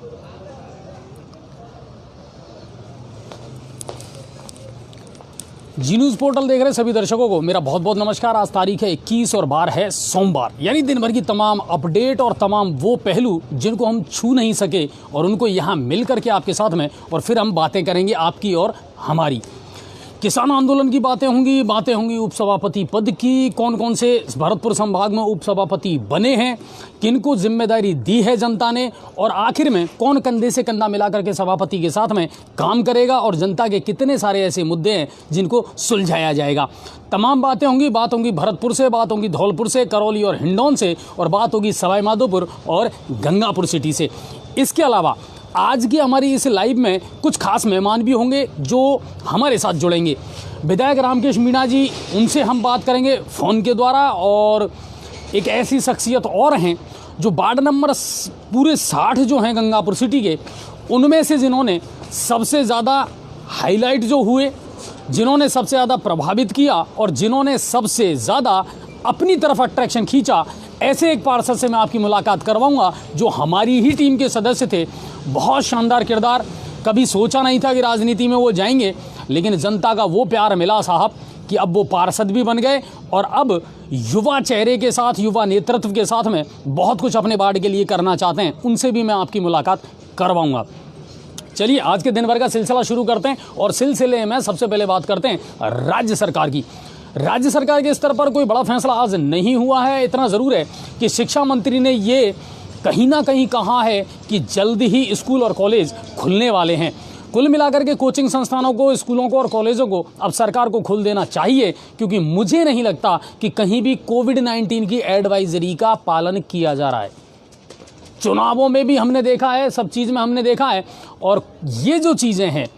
जी news portal देख रहे सभी दर्शकों को मेरा बहुत बहुत नमस्कार। आज तारीख है 21 और बार है सोमवार, यानी दिन भर की तमाम अपडेट और तमाम वो पहलू जिनको हम छू नहीं सके और उनको यहाँ मिल करके आपके साथ में, और फिर हम बातें करेंगे आपकी और हमारी। किसान आंदोलन की बातें होंगी उपसभापति पद की, कौन कौन से भरतपुर संभाग में उपसभापति बने हैं, किनको जिम्मेदारी दी है जनता ने, और आखिर में कौन कंधे से कंधा मिलाकर के सभापति के साथ में काम करेगा, और जनता के कितने सारे ऐसे मुद्दे हैं जिनको सुलझाया जाएगा। तमाम बातें होंगी। बात होंगी भरतपुर से, बात होंगी धौलपुर से, करौली और हिंडौन से, और बात होगी सवाई माधोपुर और गंगापुर सिटी से। इसके अलावा आज की हमारी इस लाइव में कुछ खास मेहमान भी होंगे जो हमारे साथ जुड़ेंगे। विधायक रामकेश मीणा जी, उनसे हम बात करेंगे फ़ोन के द्वारा, और एक ऐसी शख्सियत और हैं जो वार्ड नंबर पूरे 60 जो हैं गंगापुर सिटी के, उनमें से जिन्होंने सबसे ज़्यादा हाईलाइट जो हुए, जिन्होंने सबसे ज़्यादा प्रभावित किया और जिन्होंने सबसे ज़्यादा अपनी तरफ अट्रैक्शन खींचा, ऐसे एक पार्षद से मैं आपकी मुलाकात करवाऊंगा जो हमारी ही टीम के सदस्य थे। बहुत शानदार किरदार, कभी सोचा नहीं था कि राजनीति में वो जाएंगे, लेकिन जनता का वो प्यार मिला साहब कि अब वो पार्षद भी बन गए, और अब युवा चेहरे के साथ, युवा नेतृत्व के साथ में बहुत कुछ अपने वार्ड के लिए करना चाहते हैं। उनसे भी मैं आपकी मुलाकात करवाऊंगा। चलिए आज के दिन भर का सिलसिला शुरू करते हैं, और सिलसिले में सबसे पहले बात करते हैं राज्य सरकार की। राज्य सरकार के स्तर पर कोई बड़ा फैसला आज नहीं हुआ है। इतना ज़रूर है कि शिक्षा मंत्री ने ये कहीं ना कहीं कहा है कि जल्द ही स्कूल और कॉलेज खुलने वाले हैं। कुल मिलाकर के कोचिंग संस्थानों को, स्कूलों को और कॉलेजों को अब सरकार को खोल देना चाहिए, क्योंकि मुझे नहीं लगता कि कहीं भी कोविड-19 की एडवाइजरी का पालन किया जा रहा है। चुनावों में भी हमने देखा है, सब चीज़ में हमने देखा है, और ये जो चीज़ें हैं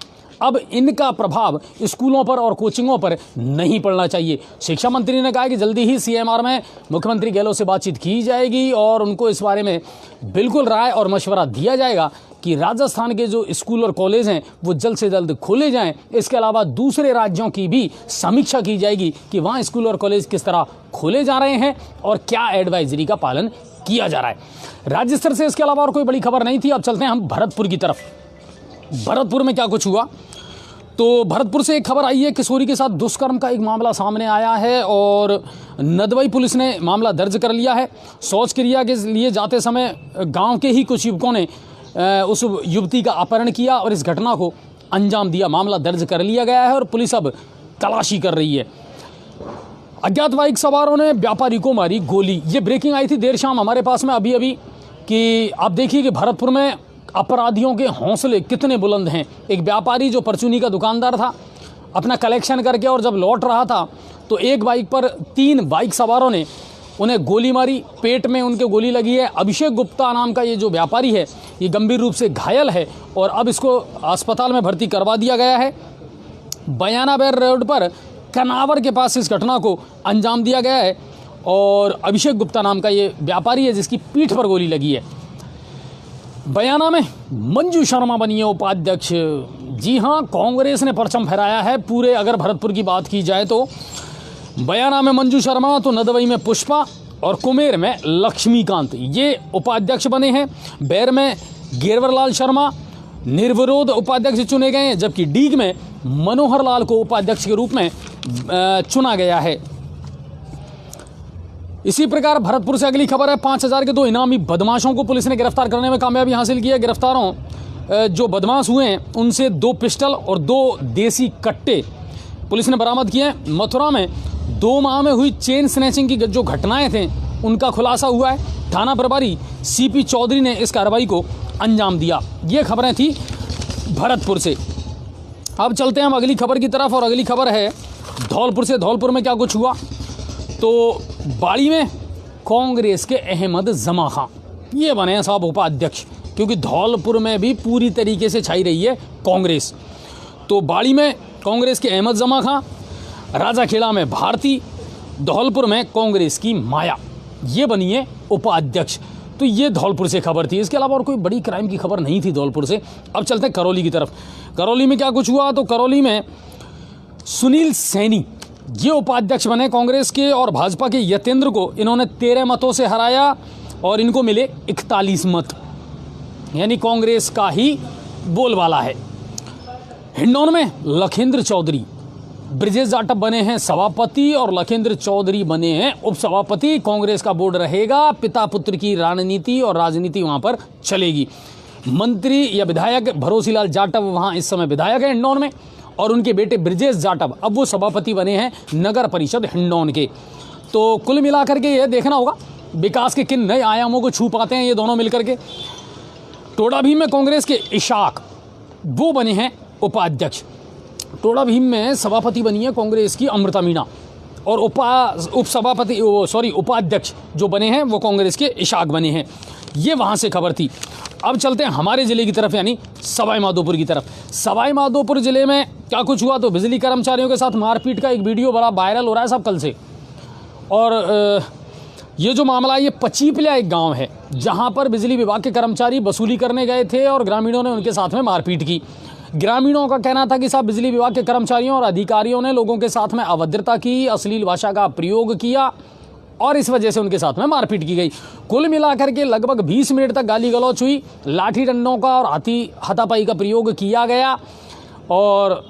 अब इनका प्रभाव स्कूलों पर और कोचिंगों पर नहीं पड़ना चाहिए। शिक्षा मंत्री ने कहा कि जल्दी ही सीएमआर में मुख्यमंत्री गहलोत से बातचीत की जाएगी और उनको इस बारे में बिल्कुल राय और मशवरा दिया जाएगा कि राजस्थान के जो स्कूल और कॉलेज हैं वो जल्द से जल्द खोले जाएं। इसके अलावा दूसरे राज्यों की भी समीक्षा की जाएगी कि वहाँ स्कूल और कॉलेज किस तरह खोले जा रहे हैं और क्या एडवाइजरी का पालन किया जा रहा है। राज्य स्तर से इसके अलावा और कोई बड़ी खबर नहीं थी। अब चलते हैं हम भरतपुर की तरफ। भरतपुर में क्या कुछ हुआ, तो भरतपुर से एक खबर आई है, किशोरी के साथ दुष्कर्म का एक मामला सामने आया है और नदवाई पुलिस ने मामला दर्ज कर लिया है। शौच क्रिया के लिए जाते समय गांव के ही कुछ युवकों ने उस युवती का अपहरण किया और इस घटना को अंजाम दिया। मामला दर्ज कर लिया गया है और पुलिस अब तलाशी कर रही है। अज्ञात बाइक सवारों ने व्यापारी को मारी गोली। ये ब्रेकिंग आई थी देर शाम हमारे पास में अभी कि आप देखिए कि भरतपुर में अपराधियों के हौसले कितने बुलंद हैं। एक व्यापारी जो परचूनी का दुकानदार था, अपना कलेक्शन करके और जब लौट रहा था तो एक बाइक पर 3 बाइक सवारों ने उन्हें गोली मारी। पेट में उनके गोली लगी है। अभिषेक गुप्ता नाम का ये जो व्यापारी है ये गंभीर रूप से घायल है और अब इसको अस्पताल में भर्ती करवा दिया गया है। बयाना बैर रोड पर कनावर के पास इस घटना को अंजाम दिया गया है और अभिषेक गुप्ता नाम का ये व्यापारी है जिसकी पीठ पर गोली लगी है। बयाना में मंजू शर्मा बनी है उपाध्यक्ष। जी हाँ, कांग्रेस ने परचम फहराया है पूरे। अगर भरतपुर की बात की जाए तो बयाना में मंजू शर्मा, तो नदवई में पुष्पा और कुमेर में लक्ष्मीकांत ये उपाध्यक्ष बने हैं। बैर में गेरवरलाल शर्मा निर्विरोध उपाध्यक्ष चुने गए हैं, जबकि डीग में मनोहर लाल को उपाध्यक्ष के रूप में चुना गया है। इसी प्रकार भरतपुर से अगली खबर है। 5000 के 2 इनामी बदमाशों को पुलिस ने गिरफ्तार करने में कामयाबी हासिल की है। गिरफ्तारों जो बदमाश हुए हैं उनसे 2 पिस्टल और 2 देसी कट्टे पुलिस ने बरामद किए हैं। मथुरा में 2 माह में हुई चेन स्नैचिंग की जो घटनाएं थे उनका खुलासा हुआ है। थाना प्रभारी सीपी चौधरी ने इस कार्रवाई को अंजाम दिया। ये खबरें थी भरतपुर से। अब चलते हैं हम अगली खबर की तरफ और अगली खबर है धौलपुर से। धौलपुर में क्या कुछ हुआ, तो बाड़ी में कांग्रेस के अहमद जमा खां ये बने हैं साहब उपाध्यक्ष, क्योंकि धौलपुर में भी पूरी तरीके से छाई रही है कांग्रेस। तो बाड़ी में कांग्रेस के अहमद जमा खां, राजाखेड़ा में भारती, धौलपुर में कांग्रेस की माया ये बनी है उपाध्यक्ष। तो ये धौलपुर से खबर थी। इसके अलावा और कोई बड़ी क्राइम की खबर नहीं थी धौलपुर से। अब चलते हैं करौली की तरफ। करौली में क्या कुछ हुआ, तो करौली में सुनील सैनी ये उपाध्यक्ष बने कांग्रेस के और भाजपा के यतेंद्र को इन्होंने 13 मतों से हराया और इनको मिले 41 मत। यानी कांग्रेस का ही बोलबाला है। हिंडौन में लखींद्र चौधरी, ब्रिजेश जाटव बने हैं सभापति और लखींद्र चौधरी बने हैं उपसभापति। कांग्रेस का बोर्ड रहेगा, पिता पुत्र की रणनीति और राजनीति वहां पर चलेगी। मंत्री या विधायक भरोसीलाल जाटव वहां इस समय विधायक है हिंडौन में, और उनके बेटे ब्रिजेश जाटव अब वो सभापति बने हैं नगर परिषद हिंडौन के। तो कुल मिलाकर के ये देखना होगा विकास के किन नए आयामों को छू पाते हैं ये दोनों मिलकर के। टोडा भीम में कांग्रेस के इशाक वो बने हैं उपाध्यक्ष। टोडा भीम में सभापति बनी है कांग्रेस की अमृता मीणा, और उपाध्यक्ष जो बने हैं वो कांग्रेस के इशाक बने हैं। ये वहाँ से खबर थी। अब चलते हैं हमारे ज़िले की तरफ, यानी सवाई माधोपुर की तरफ। सवाई माधोपुर ज़िले में क्या कुछ हुआ, तो बिजली कर्मचारियों के साथ मारपीट का एक वीडियो बड़ा वायरल हो रहा है साहब कल से। और ये जो मामला है ये पचीपलिया एक गांव है जहां पर बिजली विभाग के कर्मचारी वसूली करने गए थे और ग्रामीणों ने उनके साथ में मारपीट की। ग्रामीणों का कहना था कि साहब बिजली विभाग के कर्मचारियों और अधिकारियों ने लोगों के साथ में अभद्रता की, अश्लील भाषा का प्रयोग किया और इस वजह से उनके साथ में मारपीट की गई। कुल मिलाकर के लगभग 20 मिनट तक गाली गलौच हुई, लाठी डंडों का और हाथापाई का प्रयोग किया गया और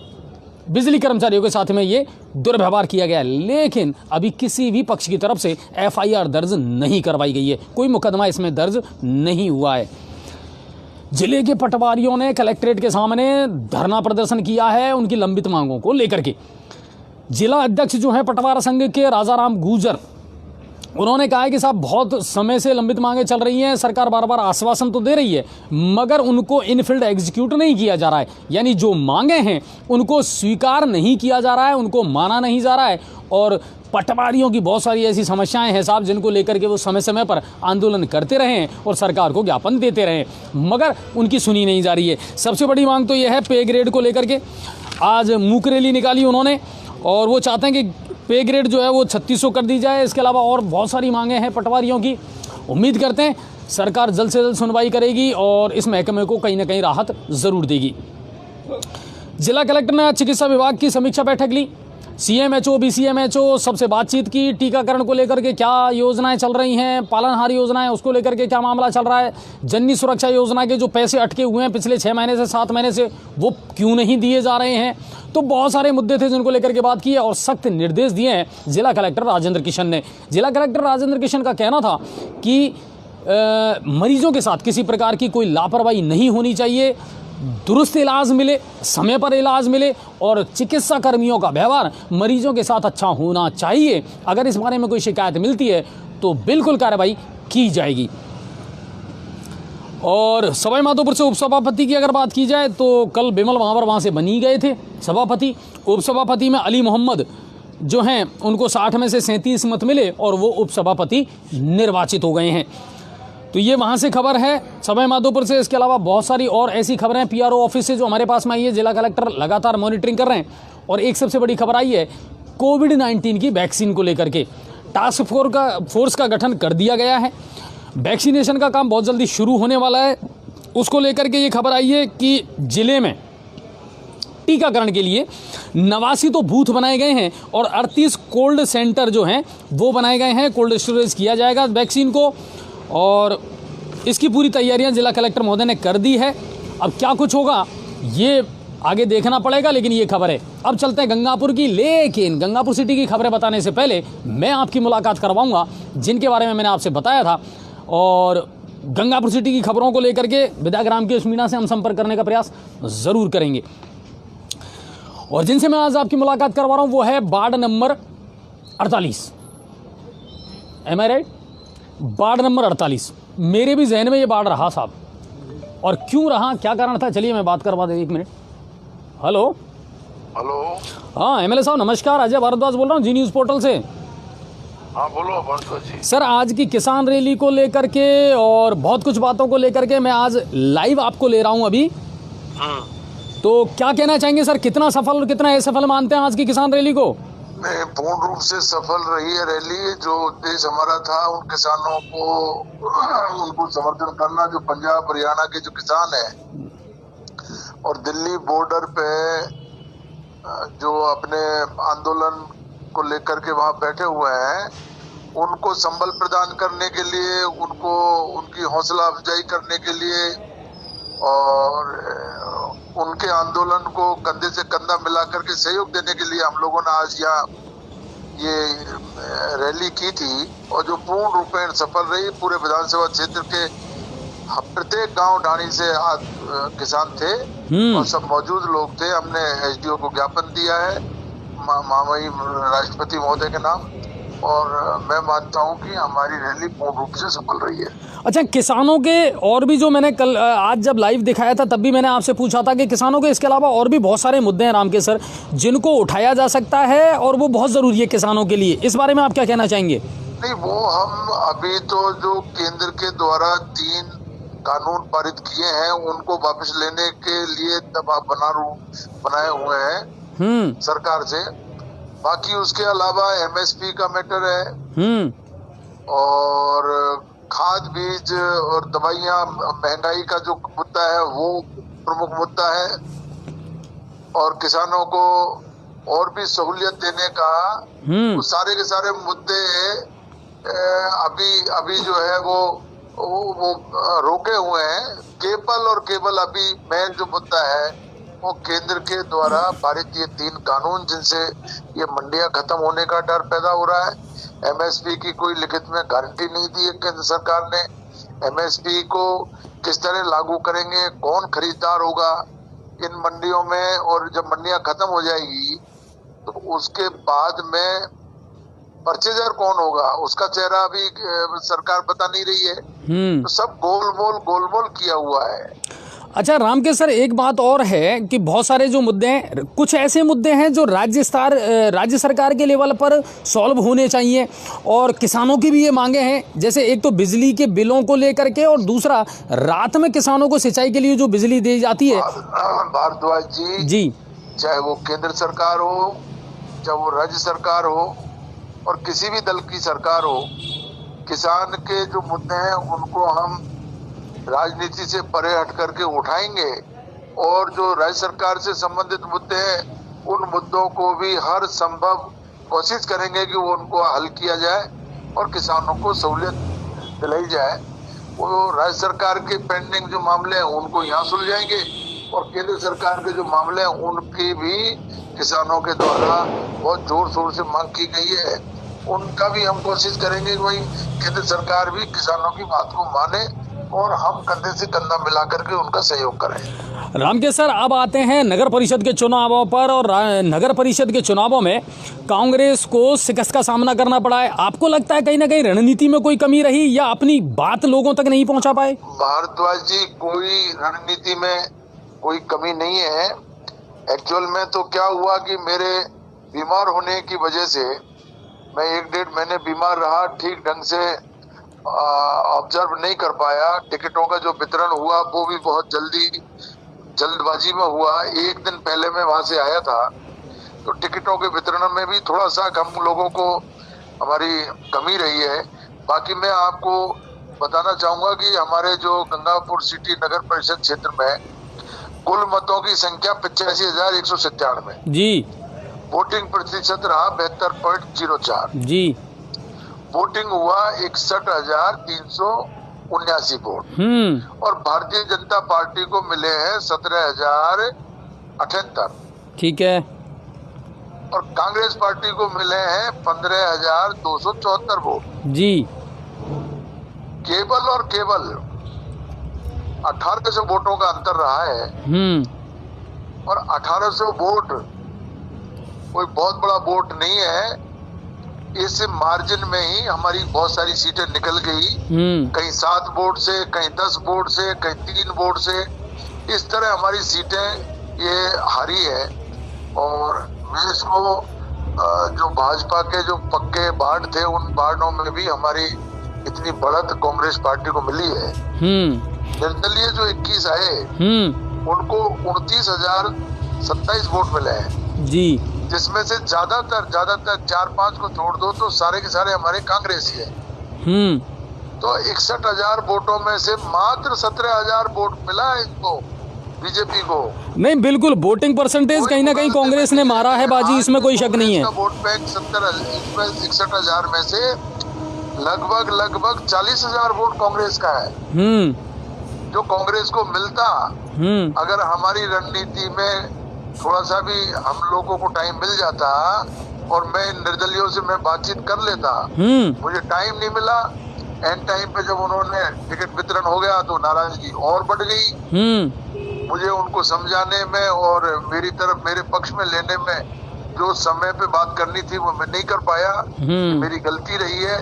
बिजली कर्मचारियों के साथ में ये दुर्व्यवहार किया गया। लेकिन अभी किसी भी पक्ष की तरफ से एफआईआर दर्ज नहीं करवाई गई है, कोई मुकदमा इसमें दर्ज नहीं हुआ है। जिले के पटवारियों ने कलेक्ट्रेट के सामने धरना प्रदर्शन किया है उनकी लंबित मांगों को लेकर के। जिला अध्यक्ष जो है पटवार संघ के राजाराम गुर्जर, उन्होंने कहा है कि साहब बहुत समय से लंबित मांगें चल रही हैं, सरकार बार बार आश्वासन तो दे रही है मगर उनको इनफील्ड एग्जीक्यूट नहीं किया जा रहा है, यानी जो मांगे हैं उनको स्वीकार नहीं किया जा रहा है, उनको माना नहीं जा रहा है। और पटवारियों की बहुत सारी ऐसी समस्याएं हैं साहब जिनको लेकर के वो समय समय पर आंदोलन करते रहे हैं और सरकार को ज्ञापन देते रहे मगर उनकी सुनी नहीं जा रही है। सबसे बड़ी मांग तो यह है पे ग्रेड को लेकर के। आज मूक रैली निकाली उन्होंने और वो चाहते हैं कि पे ग्रेड जो है वो 3600 कर दी जाए। इसके अलावा और बहुत सारी मांगें हैं पटवारियों की। उम्मीद करते हैं सरकार जल्द से जल्द सुनवाई करेगी और इस महकमे को कहीं ना कहीं राहत ज़रूर देगी। जिला कलेक्टर ने चिकित्सा विभाग की समीक्षा बैठक ली। सीएमएचओ, बीसीएमएचओ सबसे बातचीत की। टीकाकरण को लेकर के क्या योजनाएं चल रही हैं, पालनहार योजनाएं उसको लेकर के क्या मामला चल रहा है, जननी सुरक्षा योजना के जो पैसे अटके हुए हैं पिछले 6 महीने से 7 महीने से वो क्यों नहीं दिए जा रहे हैं। तो बहुत सारे मुद्दे थे जिनको लेकर के बात की है और सख्त निर्देश दिए हैं जिला कलेक्टर राजेंद्र किशन ने। जिला कलेक्टर राजेंद्र किशन का कहना था कि मरीजों के साथ किसी प्रकार की कोई लापरवाही नहीं होनी चाहिए, दुरुस्त इलाज मिले, समय पर इलाज मिले और चिकित्सा कर्मियों का व्यवहार मरीजों के साथ अच्छा होना चाहिए। अगर इस बारे में कोई शिकायत मिलती है तो बिल्कुल कार्रवाई की जाएगी। और सवाई माधोपुर से उपसभापति की अगर बात की जाए तो कल बिमल महावर वहाँ से बनी गए थे सभापति। उपसभापति में अली मोहम्मद जो हैं उनको 60 में से 37 मत मिले और वो उपसभापति निर्वाचित हो गए हैं। तो ये वहाँ से खबर है सवाई माधोपुर से। इसके अलावा बहुत सारी और ऐसी खबरें पीआरओ ऑफिस से जो हमारे पास में आई है, जिला कलेक्टर लगातार मॉनिटरिंग कर रहे हैं। और एक सबसे बड़ी खबर आई है कोविड-19 की वैक्सीन को लेकर के टास्क फोर्स का गठन कर दिया गया है। वैक्सीनेशन का काम बहुत जल्दी शुरू होने वाला है। उसको लेकर के ये खबर आई है कि जिले में टीकाकरण के लिए 89 तो बूथ बनाए गए हैं और 38 कोल्ड सेंटर जो हैं वो बनाए गए हैं। कोल्ड स्टोरेज किया जाएगा वैक्सीन को और इसकी पूरी तैयारियां जिला कलेक्टर महोदय ने कर दी है। अब क्या कुछ होगा ये आगे देखना पड़ेगा, लेकिन ये खबर है। अब चलते हैं गंगापुर की। लेकिन गंगापुर सिटी की खबरें बताने से पहले मैं आपकी मुलाकात करवाऊंगा जिनके बारे में मैंने आपसे बताया था। और गंगापुर सिटी की खबरों को लेकर के विधायक रामकेश मीणा से हम संपर्क करने का प्रयास ज़रूर करेंगे। और जिनसे मैं आज आपकी मुलाकात करवा रहा हूं वो है वार्ड नंबर 48। एम आई राइट? Ward number 48। मेरे भी जहन में ये वार्ड रहा साहब, और क्यों रहा, क्या कारण था, चलिए मैं बात करवा दे 1 मिनट। Hello hello. हाँ एमएलए साहब नमस्कार, अजय भारद्वाज बोल रहा हूँ जी न्यूज़ पोर्टल से। हाँ बोलो भारद्वाज जी। सर आज की किसान रैली को लेकर के और बहुत कुछ बातों को लेकर के मैं आज लाइव आपको ले रहा हूँ अभी। तो क्या कहना चाहेंगे सर, कितना सफल और कितना असफल मानते हैं आज की किसान रैली को? नहीं, पूर्ण रूप से सफल रही है रैली। जो उद्देश्य हमारा था उन किसानों को उनको समर्थन करना जो पंजाब हरियाणा के जो किसान है और दिल्ली बॉर्डर पे जो अपने आंदोलन को लेकर के वहां बैठे हुए हैं, उनको संबल प्रदान करने के लिए, उनको उनकी हौसला अफजाई करने के लिए और उनके आंदोलन को कंधे से कंधा मिला करके सहयोग देने के लिए हम लोगों ने आज यहाँ ये रैली की थी, और जो पूर्ण रूपेण सफल रही। पूरे विधानसभा क्षेत्र के प्रत्येक गांव ढाणी से किसान थे और सब मौजूद लोग थे। हमने एसडीओ को ज्ञापन दिया है महामहिम राष्ट्रपति महोदय के नाम, और मैं मानता हूं कि हमारी रैली पूर्ण रूप से सफल रही है। अच्छा, किसानों के और भी जो मैंने कल आज जब लाइव दिखाया था तब भी मैंने आपसे पूछा था कि किसानों के इसके अलावा और भी बहुत सारे मुद्दे हैं राम के सर जिनको उठाया जा सकता है और वो बहुत ज़रूरी है किसानों के लिए। इस बारे में आप क्या कहना चाहेंगे? नहीं, वो हम अभी तो जो केंद्र के द्वारा 3 कानून पारित किए हैं उनको वापस लेने के लिए दबाव बनाए हुए हैं सरकार से। बाकी उसके अलावा एमएसपी का मैटर है और खाद बीज और दवाइयां, महंगाई का जो मुद्दा है वो प्रमुख मुद्दा है, और किसानों को और भी सहूलियत देने का वो सारे के सारे मुद्दे अभी जो है वो रोके हुए हैं। केवल अभी मेन जो मुद्दा है वो केंद्र के द्वारा पारित ये 3 कानून जिनसे ये मंडियां खत्म होने का डर पैदा हो रहा है। एमएसपी की कोई लिखित में गारंटी नहीं दी है केंद्र सरकार ने। एमएसपी को किस तरह लागू करेंगे, कौन खरीदार होगा इन मंडियों में, और जब मंडियां खत्म हो जाएगी तो उसके बाद में परचेजर कौन होगा, उसका चेहरा अभी सरकार बता नहीं रही है। तो सब गोलमोल किया हुआ है। अच्छा राम के सर, एक बात और है कि बहुत सारे जो मुद्दे हैं, कुछ ऐसे मुद्दे हैं जो राज्य सरकार के लेवल पर सॉल्व होने चाहिए, और किसानों की भी ये मांगे हैं। जैसे एक तो बिजली के बिलों को लेकर के, और दूसरा रात में किसानों को सिंचाई के लिए जो बिजली दी जाती है। भारद्वाज जी, चाहे वो केंद्र सरकार हो, चाहे वो राज्य सरकार हो, और किसी भी दल की सरकार हो, किसान के जो मुद्दे हैं उनको हम राजनीति से परे हट करके उठाएंगे, और जो राज्य सरकार से संबंधित मुद्दे हैं उन मुद्दों को भी हर संभव कोशिश करेंगे कि वो उनको हल किया जाए और किसानों को सहूलियत दिलाई जाए। वो राज्य सरकार के पेंडिंग जो मामले हैं उनको यहाँ सुलझाएंगे, और केंद्र सरकार के जो मामले हैं उनकी भी किसानों के द्वारा बहुत जोर शोर से मांग की गई है, उनका भी हम कोशिश करेंगे कि भाई केंद्र सरकार भी किसानों की बात को माने और हम कंधे से कंधा मिला करके उनका सहयोग करें। राम के सर, अब आते हैं नगर परिषद के चुनावों पर, और नगर परिषद के चुनावों में कांग्रेस को शिकस्त का सामना करना पड़ा है। आपको लगता है कहीं ना कहीं रणनीति में कोई कमी रही या अपनी बात लोगों तक नहीं पहुंचा पाए? भारद्वाज जी, कोई रणनीति में कोई कमी नहीं है। एक्चुअल में तो क्या हुआ कि मेरे बीमार होने की वजह से मैं 1-1.5 महीने बीमार रहा, ठीक ढंग से ऑब्जर्व नहीं कर पाया। टिकटों का जो वितरण हुआ वो भी बहुत जल्दबाजी में हुआ। एक दिन पहले मैं वहां से आया था, तो टिकटों के वितरण में भी थोड़ा सा हम लोगों को हमारी कमी रही है। बाकी मैं आपको बताना चाहूंगा कि हमारे जो गंगापुर सिटी नगर परिषद क्षेत्र में कुल मतों की संख्या 85,197 जी। वोटिंग प्रतिशत रहा 72.04 जी। वोटिंग हुआ 61,379 वोट, और भारतीय जनता पार्टी को मिले हैं 17,078। ठीक है। और कांग्रेस पार्टी को मिले हैं 15,274 वोट जी। केवल और केवल 1800 वोटों का अंतर रहा है, और 1800 वोट कोई बहुत बड़ा वोट नहीं है। इस मार्जिन में ही हमारी बहुत सारी सीटें निकल गई, कहीं 7 वोट से, कहीं 10 वोट से, कहीं 3 वोट से। इस तरह हमारी सीटें ये हारी है, और मैं इसको जो भाजपा के जो पक्के बाढ़ थे उन बाढ़ों में भी हमारी इतनी बढ़त कांग्रेस पार्टी को मिली है। निर्दलीय जो 21 आए उनको 29,027 वोट मिले हैं जी, जिसमें से ज्यादातर 4-5 को छोड़ दो तो सारे के सारे हमारे कांग्रेसी है। तो 61,000 वोटों में से मात्र 17,000 वोट मिला है इनको, बीजेपी को। नहीं, बिल्कुल वोटिंग परसेंटेज कहीं ना कहीं कांग्रेस ने मारा है बाजी, इसमें कोई शक नहीं है। वोट बैंक 61,000 में से लगभग 40,000 वोट कांग्रेस का है। जो कांग्रेस को मिलता, अगर हमारी रणनीति में थोड़ा सा भी हम लोगों को टाइम मिल जाता और मैं निर्दलियों से मैं बातचीत कर लेता, मुझे टाइम नहीं मिला। एंड टाइम पे जब उन्होंने टिकट वितरण हो गया तो नाराजगी और बढ़ गई। मुझे उनको समझाने में और मेरी तरफ मेरे पक्ष में लेने में जो समय पे बात करनी थी वो मैं नहीं कर पाया। मेरी गलती रही है,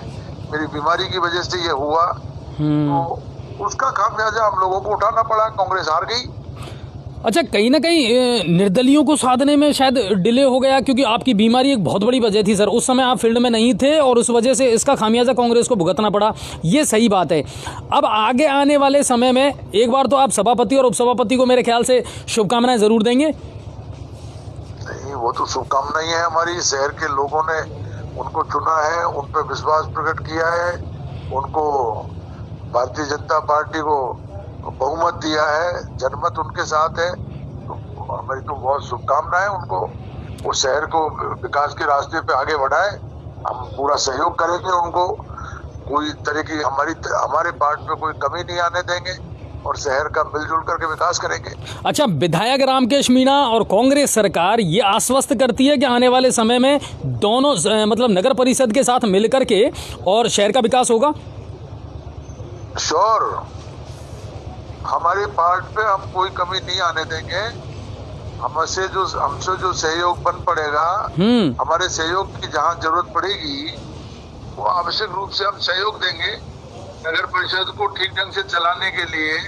मेरी बीमारी की वजह से ये हुआ, तो उसका खामियाजा हम लोगों को उठाना पड़ा। कांग्रेस हार गई। अच्छा, कहीं ना कहीं निर्दलियों को साधने में शायद डिले हो गया, क्योंकि आपकी बीमारी एक बहुत बड़ी वजह थी सर। उस समय आप फील्ड में नहीं थे और उस वजह से इसका खामियाजा कांग्रेस को भुगतना पड़ा, ये सही बात है। अब आगे आने वाले समय में एक बार तो आप सभापति और उपसभापति को मेरे ख्याल से शुभकामनाएं जरूर देंगे। नहीं, वो तो शुभकामनाएं है हमारी। शहर के लोगों ने उनको चुना है, उन पर विश्वास प्रकट किया है, उनको भारतीय जनता पार्टी को बहुमत दिया है, जनमत उनके साथ है, तो हमारी तो बहुत शुभकामनाएं उनको। वो शहर को विकास के रास्ते पे आगे बढ़ाए, हम पूरा सहयोग करेंगे उनको। कोई तरह की हमारे पार्ट में कोई कमी नहीं आने देंगे और शहर का मिलजुल करके विकास करेंगे। अच्छा, विधायक रामकेश मीणा और कांग्रेस सरकार ये आश्वस्त करती है कि आने वाले समय में दोनों मतलब नगर परिषद के साथ मिलकर के और शहर का विकास होगा। श्योर, हमारे पार्ट पे हम कोई कमी नहीं आने देंगे। हमसे जो सहयोग बन पड़ेगा, हमारे सहयोग की जहाँ जरूरत पड़ेगी वो आवश्यक रूप से हम सहयोग देंगे। नगर परिषद को ठीक ढंग से चलाने के लिए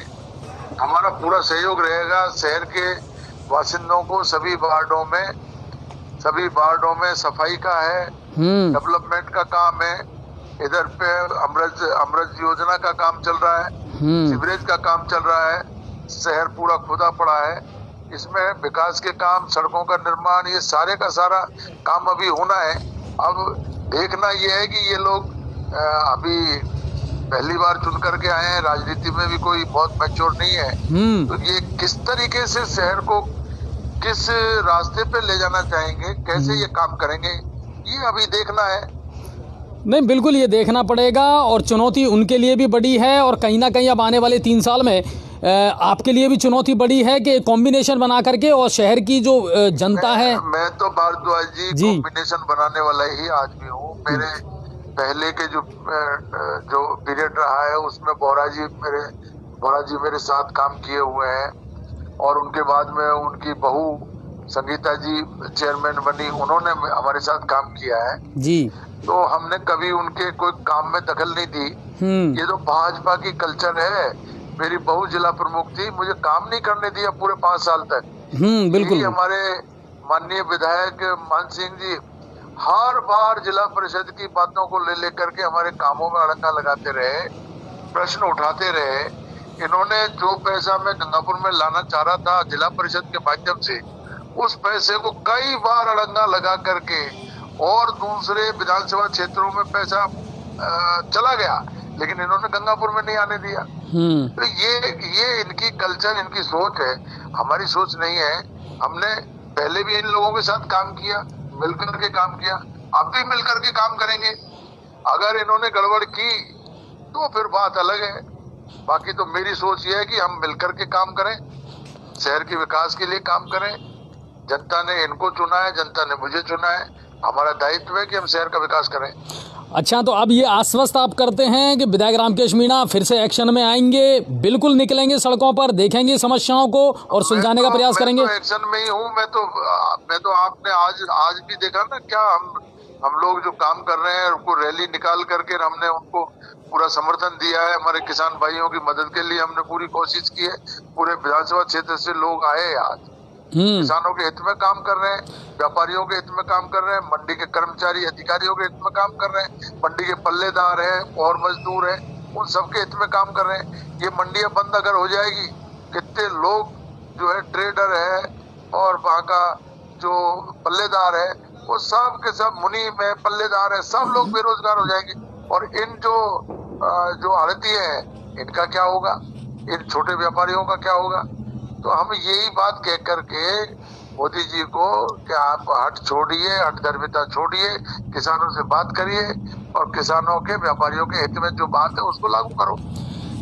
हमारा पूरा सहयोग रहेगा। शहर के बासिंदों को सभी वार्डों में सफाई का है, डेवलपमेंट का काम है। इधर पे अमृत योजना का काम चल रहा है, सीवरेज का काम चल रहा है। शहर पूरा खुदा पड़ा है, इसमें विकास के काम, सड़कों का निर्माण, ये सारे का सारा काम अभी होना है। अब देखना ये है कि ये लोग अभी पहली बार चुन करके आए हैं, राजनीति में भी कोई बहुत मैच्योर नहीं है, तो ये किस तरीके से शहर को किस रास्ते पे ले जाना चाहेंगे, कैसे ये काम करेंगे, ये अभी देखना है। नहीं, बिल्कुल ये देखना पड़ेगा और चुनौती उनके लिए भी बड़ी है और कहीं ना कहीं अब आने वाले 3 साल में आपके लिए भी चुनौती बड़ी है कि कॉम्बिनेशन बना करके और शहर की जो जनता है। मैं तो भारद्वाज जी कॉम्बिनेशन बनाने वाला ही आदमी हूँ। मेरे पहले के जो पीरियड रहा है उसमें बोरा जी मेरे साथ काम किए हुए हैं और उनके बाद में उनकी बहू संगीता जी चेयरमैन बनी, उन्होंने हमारे साथ काम किया है जी। तो हमने कभी उनके कोई काम में दखल नहीं दी। ये तो भाजपा की कल्चर है। मेरी बहू जिला प्रमुख थी, मुझे काम नहीं करने दिया पूरे 5 साल तक। बिल्कुल। हमारे माननीय विधायक मान सिंह जी हर बार जिला परिषद की बातों को ले लेकर के हमारे कामों में अड़ंगा लगाते रहे, प्रश्न उठाते रहे। इन्होंने जो पैसा मैं गंगापुर में लाना चाह रहा था जिला परिषद के माध्यम से, उस पैसे को कई बार अड़ंगा लगा करके और दूसरे विधानसभा क्षेत्रों में पैसा चला गया, लेकिन इन्होंने गंगापुर में नहीं आने दिया। तो ये इनकी कल्चर, इनकी सोच है, हमारी सोच नहीं है। हमने पहले भी इन लोगों के साथ काम किया, मिलकर के काम किया, अब भी मिलकर के काम करेंगे। अगर इन्होंने गड़बड़ की तो फिर बात अलग है, बाकी तो मेरी सोच ये है कि हम मिलकर के काम करें, शहर के विकास के लिए काम करें। जनता ने इनको चुना है, जनता ने मुझे चुना है, हमारा दायित्व है कि हम शहर का विकास करें। अच्छा, तो अब ये आश्वस्त आप करते हैं कि विधायक रामकेश मीणा फिर से एक्शन में आएंगे, बिल्कुल निकलेंगे सड़कों पर, देखेंगे समस्याओं को और सुलझाने का प्रयास करेंगे। मैं तो एक्शन में ही हूँ। मैं तो आपने आज भी देखा ना, क्या हम लोग जो काम कर रहे हैं उनको रैली निकाल करके हमने उनको पूरा समर्थन दिया है। हमारे किसान भाइयों की मदद के लिए हमने पूरी कोशिश की है। पूरे विधानसभा क्षेत्र से लोग आए आज, किसानों के हित में काम कर रहे हैं, व्यापारियों के हित में काम कर रहे हैं, मंडी के कर्मचारी अधिकारियों के हित में काम कर रहे हैं, मंडी के पल्लेदार हैं और मजदूर हैं, उन सबके हित में काम कर रहे हैं। ये मंडियां बंद अगर हो जाएगी, कितने लोग जो है ट्रेडर है और वहाँ का जो पल्लेदार है वो सब के सब, मुनी में पल्लेदार है, सब लोग बेरोजगार हो जाएंगे। और इन जो आड़ती है इनका क्या होगा, इन छोटे व्यापारियों का क्या होगा। तो हम यही बात कह करके मोदी जी को कि आप हट छोड़िए, हठधर्मिता छोड़िए, किसानों से बात करिए और किसानों के, व्यापारियों के हित में जो बात है उसको लागू करो।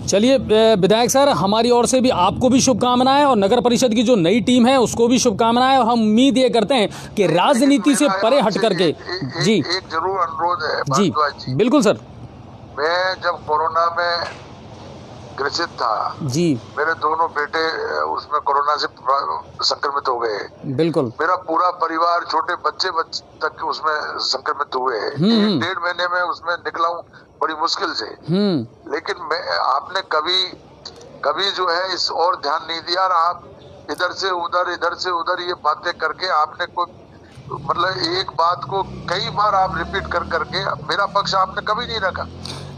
चलिए विधायक सर, हमारी ओर से भी आपको भी शुभकामनाएं और नगर परिषद की जो नई टीम है उसको भी शुभकामनाएं, और हम उम्मीद ये करते हैं कि राजनीति से परे हट करके जी एक जरूर अनुरोध है जी भारद्वाज जी। बिल्कुल सर मैं जब कोरोना में ग्रसित था जी मेरे दोनों बेटे उसमें कोरोना से संक्रमित हो गए। बिल्कुल मेरा पूरा परिवार छोटे बच्चे तक उसमें संक्रमित हुए। 1.5 महीने में उसमें निकला हूँ बड़ी मुश्किल से। लेकिन आपने कभी जो है इस और ध्यान नहीं दिया, और आप इधर से उधर ये बातें करके आपने कोई मतलब एक बात को कई बार आप रिपीट करके मेरा पक्ष आपने कभी नहीं रखा।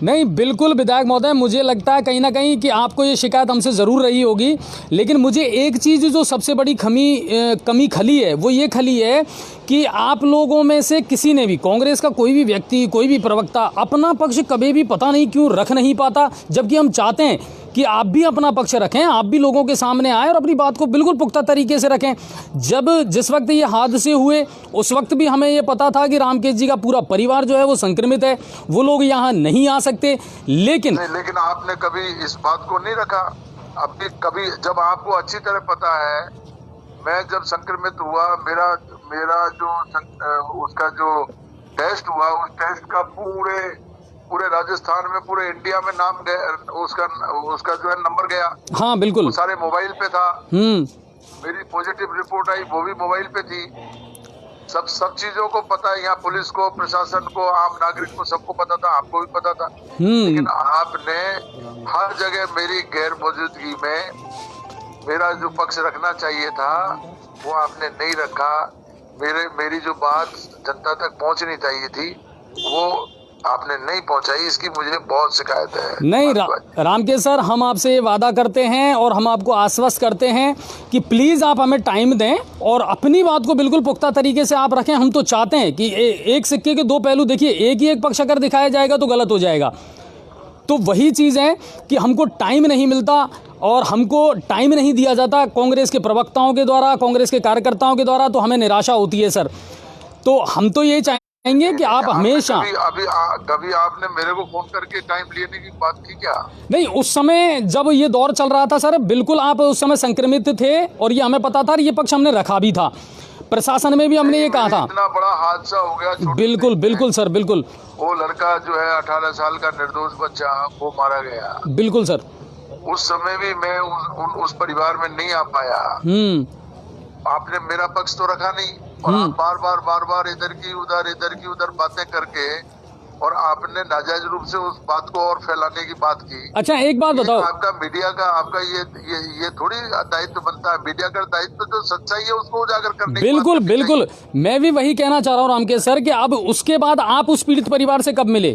नहीं, बिल्कुल विधायक महोदय, मुझे लगता है कहीं ना कहीं कि आपको ये शिकायत हमसे ज़रूर रही होगी, लेकिन मुझे एक चीज़ जो सबसे बड़ी कमी खली है वो ये खली है कि आप लोगों में से किसी ने भी, कांग्रेस का कोई भी व्यक्ति, कोई भी प्रवक्ता अपना पक्ष कभी भी पता नहीं क्यों रख नहीं पाता, जबकि हम चाहते हैं कि आप भी अपना पक्ष रखें, आप भी लोगों के सामने आए और अपनी बात को बिल्कुल पुख्ता तरीके से रखें। जिस वक्त ये हादसे हुए उस वक्त भी हमें ये पता था कि रामकेश जी का पूरा परिवार जो है वो संक्रमित है, वो लोग यहाँ नहीं आ सकते, लेकिन आपने कभी इस बात को नहीं रखा। अभी कभी जब आपको अच्छी तरह पता है, मैं जब संक्रमित हुआ, मेरा जो उसका जो टेस्ट हुआ, उस टेस्ट का पूरे राजस्थान में, पूरे इंडिया में नाम गया, उसका जो है नंबर गया। हाँ बिल्कुल, सारे मोबाइल पे था। मेरी पॉजिटिव रिपोर्ट आई, वो भी मोबाइल पे थी। सब चीजों को पता है, यहाँ पुलिस को, प्रशासन को, आम नागरिक को, सबको पता था, आपको भी पता था। लेकिन आपने हर जगह मेरी गैर मौजूदगी में मेरा जो पक्ष रखना चाहिए था वो आपने नहीं रखा। मेरी जो बात जनता तक पहुंचनी चाहिए थी वो आपने नहीं पहुंचाई, इसकी मुझे बहुत शिकायत है। नहीं रामकेश सर, हम आपसे ये वादा करते हैं और हम आपको आश्वस्त करते हैं कि प्लीज़ आप हमें टाइम दें और अपनी बात को बिल्कुल पुख्ता तरीके से आप रखें। हम तो चाहते हैं कि एक सिक्के के दो पहलू, देखिए एक ही एक पक्ष अगर दिखाया जाएगा तो गलत हो जाएगा। तो वही चीज़ है कि हमको टाइम नहीं मिलता और हमको टाइम नहीं दिया जाता कांग्रेस के प्रवक्ताओं के द्वारा, कांग्रेस के कार्यकर्ताओं के द्वारा, तो हमें निराशा होती है सर। तो हम तो ये चाहेंगे कि आप हमेशा कभी आपने मेरे को फोन करके टाइम लेने की बात की क्या? नहीं, उस समय जब ये दौर चल रहा था सर, बिल्कुल आप उस समय संक्रमित थे और ये हमें पता था और ये पक्ष हमने रखा भी था, प्रशासन में भी हमने ये कहा था। इतना बड़ा हादसा हो गया। बिल्कुल सर, बिल्कुल। वो लड़का जो है 18 साल का निर्दोष बच्चा, वो मारा गया। बिल्कुल सर। उस समय भी मैं उस परिवार में नहीं आ पाया। आपने मेरा पक्ष तो रखा नहीं, और आप बार बार इधर की उधर बातें करके, और आपने नाजायज रूप से उस बात को और फैलाने की बात की। अच्छा एक बात बताओ, आपका मीडिया का आपका ये थोड़ी दायित्व बनता है। मीडिया का दायित्व जो सच्चाई है उसको उजागर करने की। बिल्कुल मैं भी वही कहना चाह रहा हूँ रामकेश सर कि अब उसके बाद आप उस पीड़ित परिवार से कब मिले?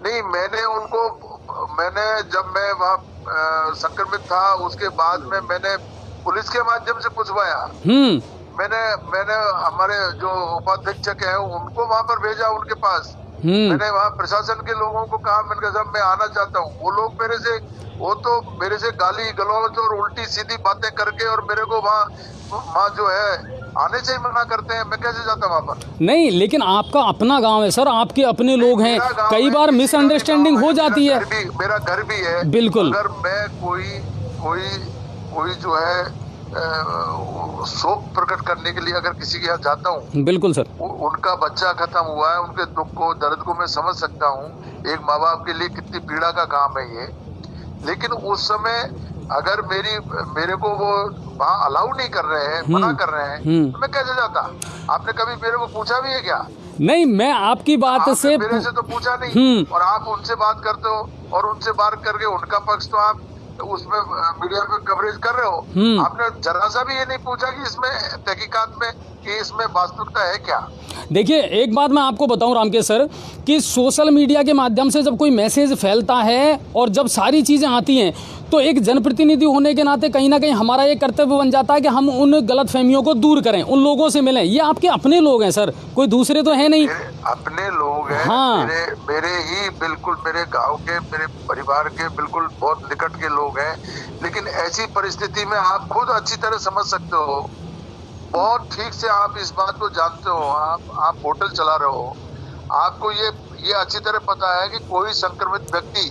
नहीं, मैंने जब मैं वहाँ संक्रमित था उसके बाद में मैंने पुलिस के माध्यम से पूछवाया। मैंने हमारे जो उपाधीक्षक है उनको वहाँ पर भेजा, उनके पास। मैंने वहाँ प्रशासन के लोगों को कहा, मैंने कहा साहब मैं आना चाहता हूँ। वो लोग मेरे से गाली गलौज और उल्टी सीधी बातें करके और मेरे को वहाँ जो है आने से ही मना करते हैं। मैं कैसे जाता वहाँ पर? नहीं, लेकिन आपका अपना गांव है सर, आपके अपने लोग हैं, कई बार मिसअंडरस्टैंडिंग हो जाती है। मेरा घर भी है। बिल्कुल। अगर मैं कोई जो है शोक प्रकट करने के लिए अगर किसी के यहाँ जाता हूँ, बिल्कुल सर, उनका बच्चा खत्म हुआ है, उनके दुख को, दर्द को मैं समझ सकता हूँ। एक माँ बाप के लिए कितनी पीड़ा का काम है ये। लेकिन उस समय अगर मेरे को वो वहाँ अलाउ नहीं कर रहे हैं, मना कर रहे हैं, तो मैं कैसे जाता? आपने कभी मेरे को पूछा भी है क्या? नहीं, मैं आपकी बात से मेरे से तो पूछा नहीं। और आप उनसे बात करते हो और उनसे बात करके उनका पक्ष तो आप उसमें मीडिया पे कवरेज कर रहे हो। आपने जरा सा भी ये नहीं पूछा कि इसमें तहकीकात में कि इसमें वास्तविकता है क्या? देखिए एक बात मैं आपको बताऊं रामकेश सर कि सोशल मीडिया के माध्यम से जब कोई मैसेज फैलता है और जब सारी चीज़ें आती हैं तो एक जनप्रतिनिधि होने के नाते कहीं ना कहीं हमारा ये कर्तव्य बन जाता है कि हम उन गलतफहमियों को दूर करें, उन लोगों से मिलें। ये आपके अपने लोग हैं सर, कोई दूसरे तो है नहीं। अपने लोग हैं। हाँ, मेरे ही बिल्कुल, मेरे गांव के, मेरे परिवार के बिल्कुल बहुत निकट के लोग हैं। लेकिन ऐसी परिस्थिति में आप खुद अच्छी तरह समझ सकते हो, बहुत ठीक से आप इस बात को जानते हो। आप होटल चला रहे हो, आपको ये अच्छी तरह पता है कि कोई संक्रमित व्यक्ति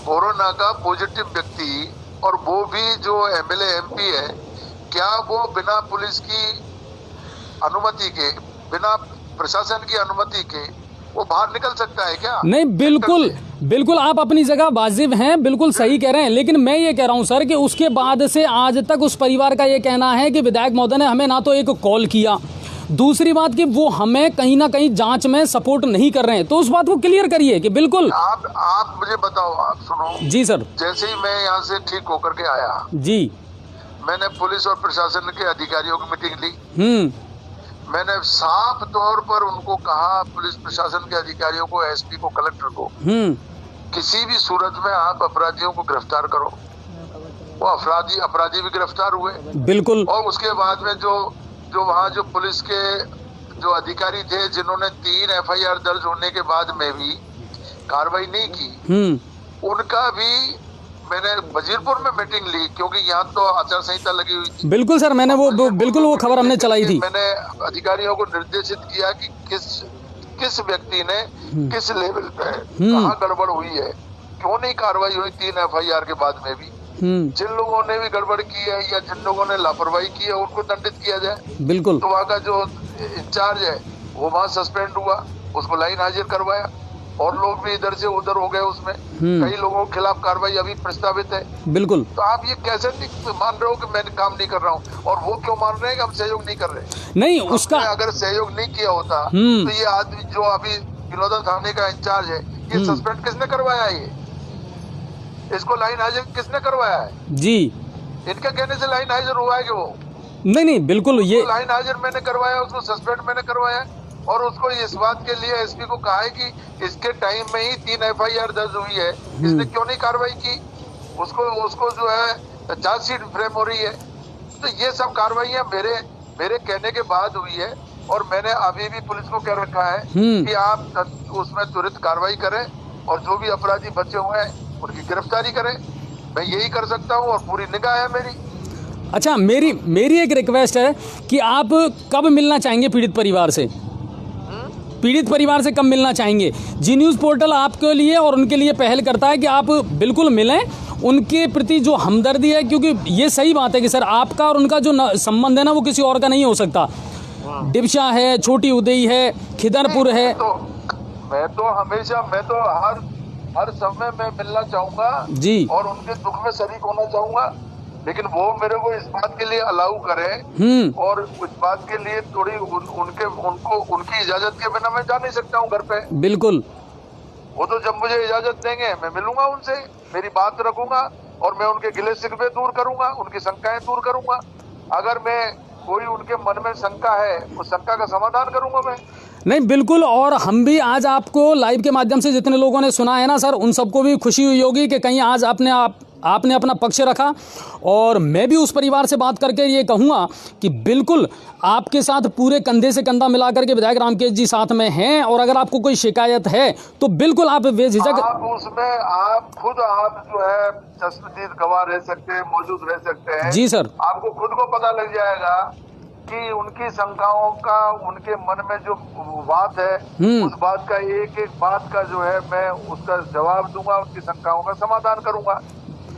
कोरोना का पॉजिटिव व्यक्ति, और वो भी जो एमएलए एमपी है, क्या वो बिना पुलिस की अनुमति के, बिना प्रशासन की अनुमति के वो बाहर निकल सकता है क्या? नहीं, बिल्कुल बिल्कुल आप अपनी जगह वाजिब हैं, बिल्कुल सही कह रहे हैं, लेकिन मैं ये कह रहा हूं सर कि उसके बाद से आज तक उस परिवार का ये कहना है कि विधायक महोदय ने हमें ना तो एक कॉल किया, दूसरी बात कि वो हमें कहीं ना कहीं जांच में सपोर्ट नहीं कर रहे हैं। तो उस बात को क्लियर करिए कि बिल्कुल आप मुझे बताओ, आप सुनो जी सर। जैसे ही मैं यहाँ से ठीक होकर के आया जी, मैंने पुलिस और प्रशासन के अधिकारियों की मीटिंग ली। मैंने साफ तौर पर उनको कहा, पुलिस प्रशासन के अधिकारियों को, एसपी को, कलेक्टर को, किसी भी सूरत में आप अपराधियों को गिरफ्तार करो। वो अपराधी भी गिरफ्तार हुए। बिल्कुल। और उसके बाद में जो वहाँ जो पुलिस के जो अधिकारी थे, जिन्होंने 3 एफआईआर दर्ज होने के बाद में भी कार्रवाई नहीं की, उनका भी मैंने वजीरपुर में मीटिंग ली, क्योंकि यहाँ तो आचार संहिता लगी हुई थी। बिल्कुल सर, मैंने वो खबर हमने चलाई थी। मैंने अधिकारियों को निर्देशित किया कि किस व्यक्ति ने किस लेवल पे कहाँ गड़बड़ हुई है, क्यों नहीं कार्रवाई हुई 3 एफआईआर के बाद में भी। जिन लोगों ने भी गड़बड़ की है या जिन लोगों ने लापरवाही की है, उनको दंडित किया जाए। बिल्कुल। तो वहाँ का जो इंचार्ज है वो वहाँ सस्पेंड हुआ, उसको लाइन हाजिर करवाया, और लोग भी इधर से उधर हो गए उसमें। कई लोगों के खिलाफ कार्रवाई अभी प्रस्तावित है। बिल्कुल। तो आप ये कैसे नहीं मान रहे हो कि मैं काम नहीं कर रहा हूँ, और वो क्यों मान रहे हैं कि हम सहयोग नहीं कर रहे? नहीं, उसका अगर सहयोग नहीं किया होता तो ये आदमी जो अभी बिनोदा थाने का इंचार्ज है, ये सस्पेंड किसने करवाया? ये इसको लाइन हाजिर किसने करवाया है? जी, इनके कहने से लाइन हाजिर हुआ है कि वो नहीं, बिल्कुल ये लाइन हाजिर मैंने करवाया, उसको सस्पेंड मैंने करवाया, और उसको इस बात के लिए एसपी को कहा है कि इसके टाइम में ही 3 एफआईआर दर्ज हुई है, इसने क्यों नहीं कार्रवाई की? उसको जो है चार्जशीट फ्रेम हो रही है। तो ये सब कार्रवाइयां मेरे कहने के बाद हुई है, और मैंने अभी भी पुलिस को कह रखा है कि आप उसमें त्वरित कार्रवाई करें, और जो भी अपराधी बचे हुए हैं उनकी गिरफ्तारी करें। मैं यही कर सकता हूँ, और पूरी निगाह है मेरी। अच्छा, मेरी एक रिक्वेस्ट है कि आप कब मिलना चाहेंगे पीड़ित परिवार से? पीड़ित परिवार से कब मिलना चाहेंगे? जी न्यूज़ पोर्टल आपके लिए और उनके लिए पहल करता है कि आप बिल्कुल मिलें, उनके प्रति जो हमदर्दी है, क्योंकि ये सही बात है कि सर आपका और उनका जो संबंध है ना, वो किसी और का नहीं हो सकता। डिबशा है, छोटी उदई है, खिदरपुर है। मैं तो हर समय में मिलना चाहूंगा जी, और उनके दुख में शरीक होना चाहूंगा, लेकिन वो मेरे को इस बात के लिए अलाउ करें, और इस बात के लिए थोड़ी उनकी इजाजत के बिना मैं जा नहीं सकता हूँ घर पे। बिल्कुल। वो तो जब मुझे इजाजत देंगे मैं मिलूंगा उनसे, मेरी बात रखूंगा, और मैं उनके गिले शिकवे दूर करूंगा, उनकी शंकाएं दूर करूंगा। अगर मैं कोई उनके मन में शंका है, उस शंका का समाधान करूंगा मैं। नहीं, बिल्कुल। और हम भी आज आपको लाइव के माध्यम से जितने लोगों ने सुना है ना सर, उन सबको भी खुशी हुई होगी कि कहीं आज आपने अपना पक्ष रखा, और मैं भी उस परिवार से बात करके ये कहूँगा कि बिल्कुल आपके साथ पूरे कंधे से कंधा मिलाकर के विधायक रामकेश जी साथ में हैं, और अगर आपको कोई शिकायत है तो बिल्कुल आप बेझिझक आप जो है चश्मदीद गवाह रह सकते हैं, मौजूद रह सकते हैं। जी सर। आपको खुद को पता लग जाएगा कि उनकी शंकाओं का, उनके मन में जो बात है, उस बात का एक बात का जो है मैं उसका जवाब दूंगा, उनकी शंकाओं का समाधान करूंगा।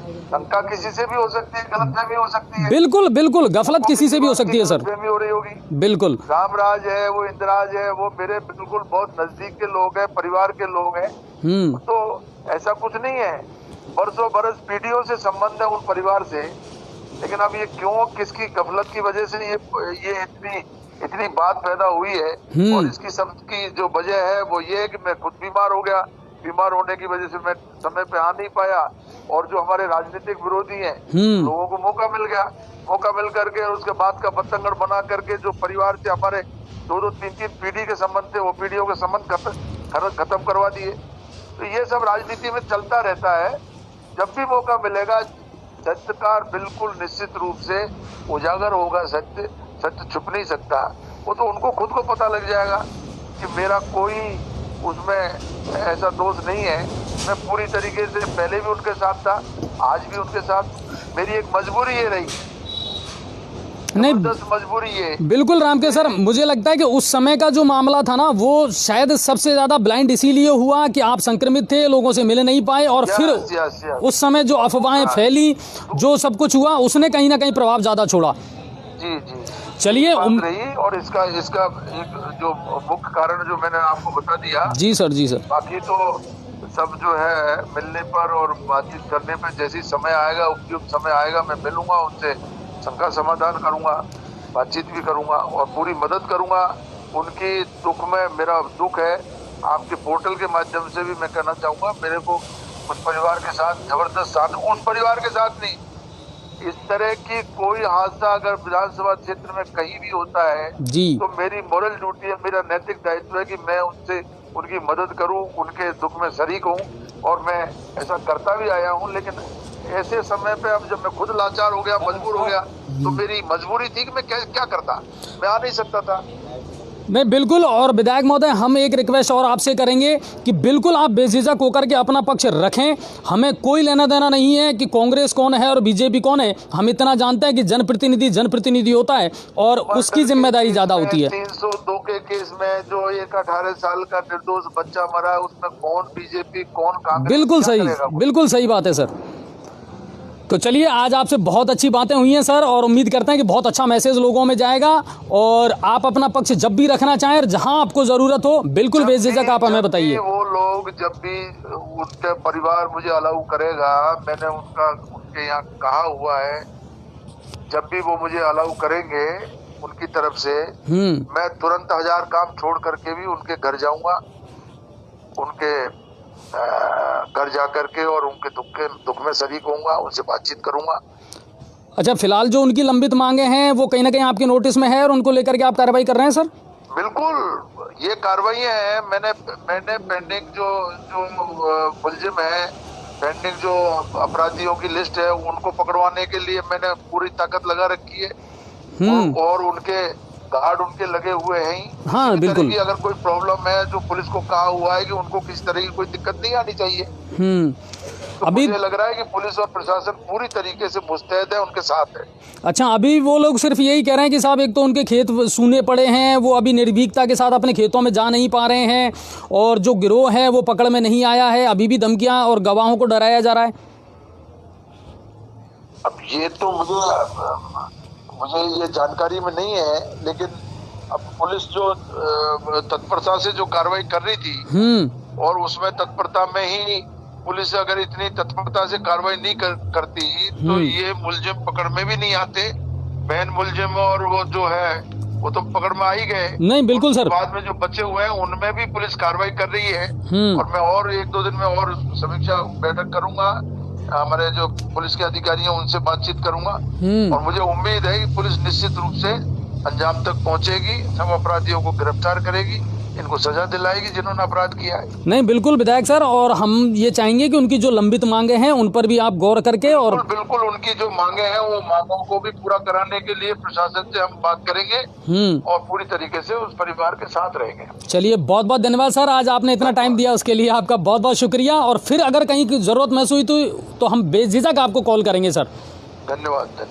शंका किसी से भी हो सकती है, गलतफहमी हो सकती है। बिल्कुल बिल्कुल, गफलत किसी से भी हो सकती है सर, गलतफहमी हो रही होगी। बिल्कुल। रामराज है, वो इंद्राज है, वो मेरे बिल्कुल बहुत नजदीक के लोग हैं, परिवार के लोग हैं। तो ऐसा कुछ नहीं है, बरसों बरस पीढ़ियों से संबंध है उन परिवार से, लेकिन अब ये क्यों, किसकी गफलत की वजह से ये इतनी बात पैदा हुई है, और इसकी सबकी जो वजह है वो ये है कि मैं खुद बीमार हो गया। बीमार होने की वजह से मैं समय पे आ नहीं पाया, और जो हमारे राजनीतिक विरोधी हैं, लोगों को मौका मिल करके, और उसके बाद का बतंगड़ बना करके जो परिवार से हमारे 2-2, 3-3 पीढ़ी के संबंध थे, वो पीढ़ियों के संबंध खत्म करवा दिए। तो ये सब राजनीति में चलता रहता है। जब भी मौका मिलेगा, सत्य का बिल्कुल निश्चित रूप से उजागर होगा। सत्य छुप नहीं सकता। वो तो उनको खुद को पता लग जाएगा कि मेरा कोई उसमें ऐसा दोष नहीं है। मैं पूरी तरीके से पहले भी उनके साथ था, आज भी उनके साथ। मेरी एक मजबूरी ये रही। जबरदस्त मजबूरी है। बिल्कुल रामके सर, मुझे लगता है कि उस समय का जो मामला था ना, वो शायद सबसे ज़्यादा ब्लाइंड इसीलिए हुआ कि आप संक्रमित थे, लोगों से मिल नहीं पाए, और फिर उस समय जो अफवाहें फैली, जो सब कुछ हुआ, उसने कहीं ना कहीं प्रभाव ज़्यादा छोड़ा। जी जी, चलिए रही, और इसका एक जो मुख्य कारण जो मैंने आपको बता दिया। जी सर, जी सर। बाकी तो सब जो है मिलने पर और बातचीत करने पर, जैसी समय आएगा, उपयुक्त समय आएगा, मैं मिलूंगा उनसे, शंका समाधान करूंगा, बातचीत भी करूंगा और पूरी मदद करूंगा उनकी दुख में। मेरा दुख है, आपके पोर्टल के माध्यम से भी मैं कहना चाहूंगा, मेरे को उस परिवार के साथ जबरदस्त साथ, उस परिवार के साथ नहीं, इस तरह की कोई हादसा अगर विधानसभा क्षेत्र में कहीं भी होता है जी, तो मेरी मोरल ड्यूटी है, मेरा नैतिक दायित्व है कि मैं उनसे उनकी मदद करूं, उनके दुख में शरीक हूं, और मैं ऐसा करता भी आया हूं। लेकिन ऐसे समय पे अब जब मैं खुद लाचार हो गया, मजबूर हो गया, तो मेरी मजबूरी थी कि मैं क्या करता, मैं आ नहीं सकता था। नहीं, बिल्कुल। और विधायक महोदय, हम एक रिक्वेस्ट और आपसे करेंगे कि बिल्कुल आप बेझिझक होकर के अपना पक्ष रखें। हमें कोई लेना देना नहीं है कि कांग्रेस कौन है और बीजेपी कौन है। हम इतना जानते हैं कि जनप्रतिनिधि होता है और उसकी जिम्मेदारी ज़्यादा होती है। 302 के केस में जो एक 18 साल का निर्दोष बच्चा मरा, उसमें कौन बीजेपी कौन कांग्रेस? बिल्कुल सही बात है सर। तो चलिए, आज आपसे बहुत अच्छी बातें हुई हैं सर, और उम्मीद करते हैं कि बहुत अच्छा मैसेज लोगों में जाएगा, और आप अपना पक्ष जब भी रखना चाहें और जहां आपको ज़रूरत हो, बिल्कुल बेझिझक आप हमें बताइए। वो लोग जब भी उनके परिवार मुझे अलाउ करेगा, मैंने उनके यहाँ कहा हुआ है, जब भी वो मुझे अलाउ करेंगे उनकी तरफ से, मैं तुरंत 1000 काम छोड़ करके भी उनके घर जाऊंगा, उनके घर जा करके और उनके दुख में शरीक होऊंगा, उनसे बातचीत करूंगा। अच्छा, फिलहाल जो उनकी लंबित मांगे हैं वो कहीं ना कहीं आपके नोटिस में है और उनको लेकर के आप कार्रवाई कर रहे हैं सर? बिल्कुल, ये कार्रवाई है। मैंने पेंडिंग जो मुलजिम है, पेंडिंग जो अपराधियों की लिस्ट है, उनको पकड़वाने के लिए मैंने पूरी ताकत लगा रखी है, और उनके गार्ड उनके लगे हुए हैं। हाँ, बिल्कुल। कि अगर कोई प्रॉब्लम है, जो पुलिस को कहा हुआ है कि उनको किसी तरह की कोई दिक्कत नहीं आनी चाहिए। तो अभी मुझे लग रहा है कि पुलिस और प्रशासन पूरी तरीके से मुस्तैद है, उनके साथ है। अच्छा, अभी वो लोग सिर्फ यही कह रहे हैं कि साहब, एक तो उनके खेत सूने पड़े हैं, वो अभी निर्भीकता के साथ अपने खेतों में जा नहीं पा रहे हैं, और जो गिरोह है वो पकड़ में नहीं आया है, अभी भी धमकियां और गवाहों को डराया जा रहा है। अब ये तो मुझे ये जानकारी में नहीं है, लेकिन अब पुलिस जो तत्परता से जो कार्रवाई कर रही थी, और उसमें तत्परता में ही पुलिस अगर इतनी तत्परता से कार्रवाई नहीं करती तो ये मुलजिम पकड़ में भी नहीं आते। बहन मुलजिम और वो जो है वो तो पकड़ में आ ही गए। नहीं, बिल्कुल सर। बाद में जो बचे हुए हैं उनमें भी पुलिस कार्रवाई कर रही है, और मैं और 1-2 दिन में और समीक्षा बैठक करूंगा, हमारे जो पुलिस के अधिकारी हैं उनसे बातचीत करूंगा, और मुझे उम्मीद है कि पुलिस निश्चित रूप से अंजाम तक पहुंचेगी, सब अपराधियों को गिरफ्तार करेगी, इनको सजा दिलाएगी जिन्होंने अपराध किया है। नहीं, बिल्कुल विधायक सर, और हम ये चाहेंगे कि उनकी जो लंबित मांगे हैं उन पर भी आप गौर करके, और बिल्कुल उनकी जो मांगे हैं वो मांगों को भी पूरा कराने के लिए प्रशासन से हम बात करेंगे, और पूरी तरीके से उस परिवार के साथ रहेंगे। चलिए, बहुत बहुत धन्यवाद सर, आज आपने इतना टाइम दिया उसके लिए आपका बहुत बहुत शुक्रिया, और फिर अगर कहीं की जरूरत महसूस हुई तो हम बेझिझक आपको कॉल करेंगे सर। धन्यवाद।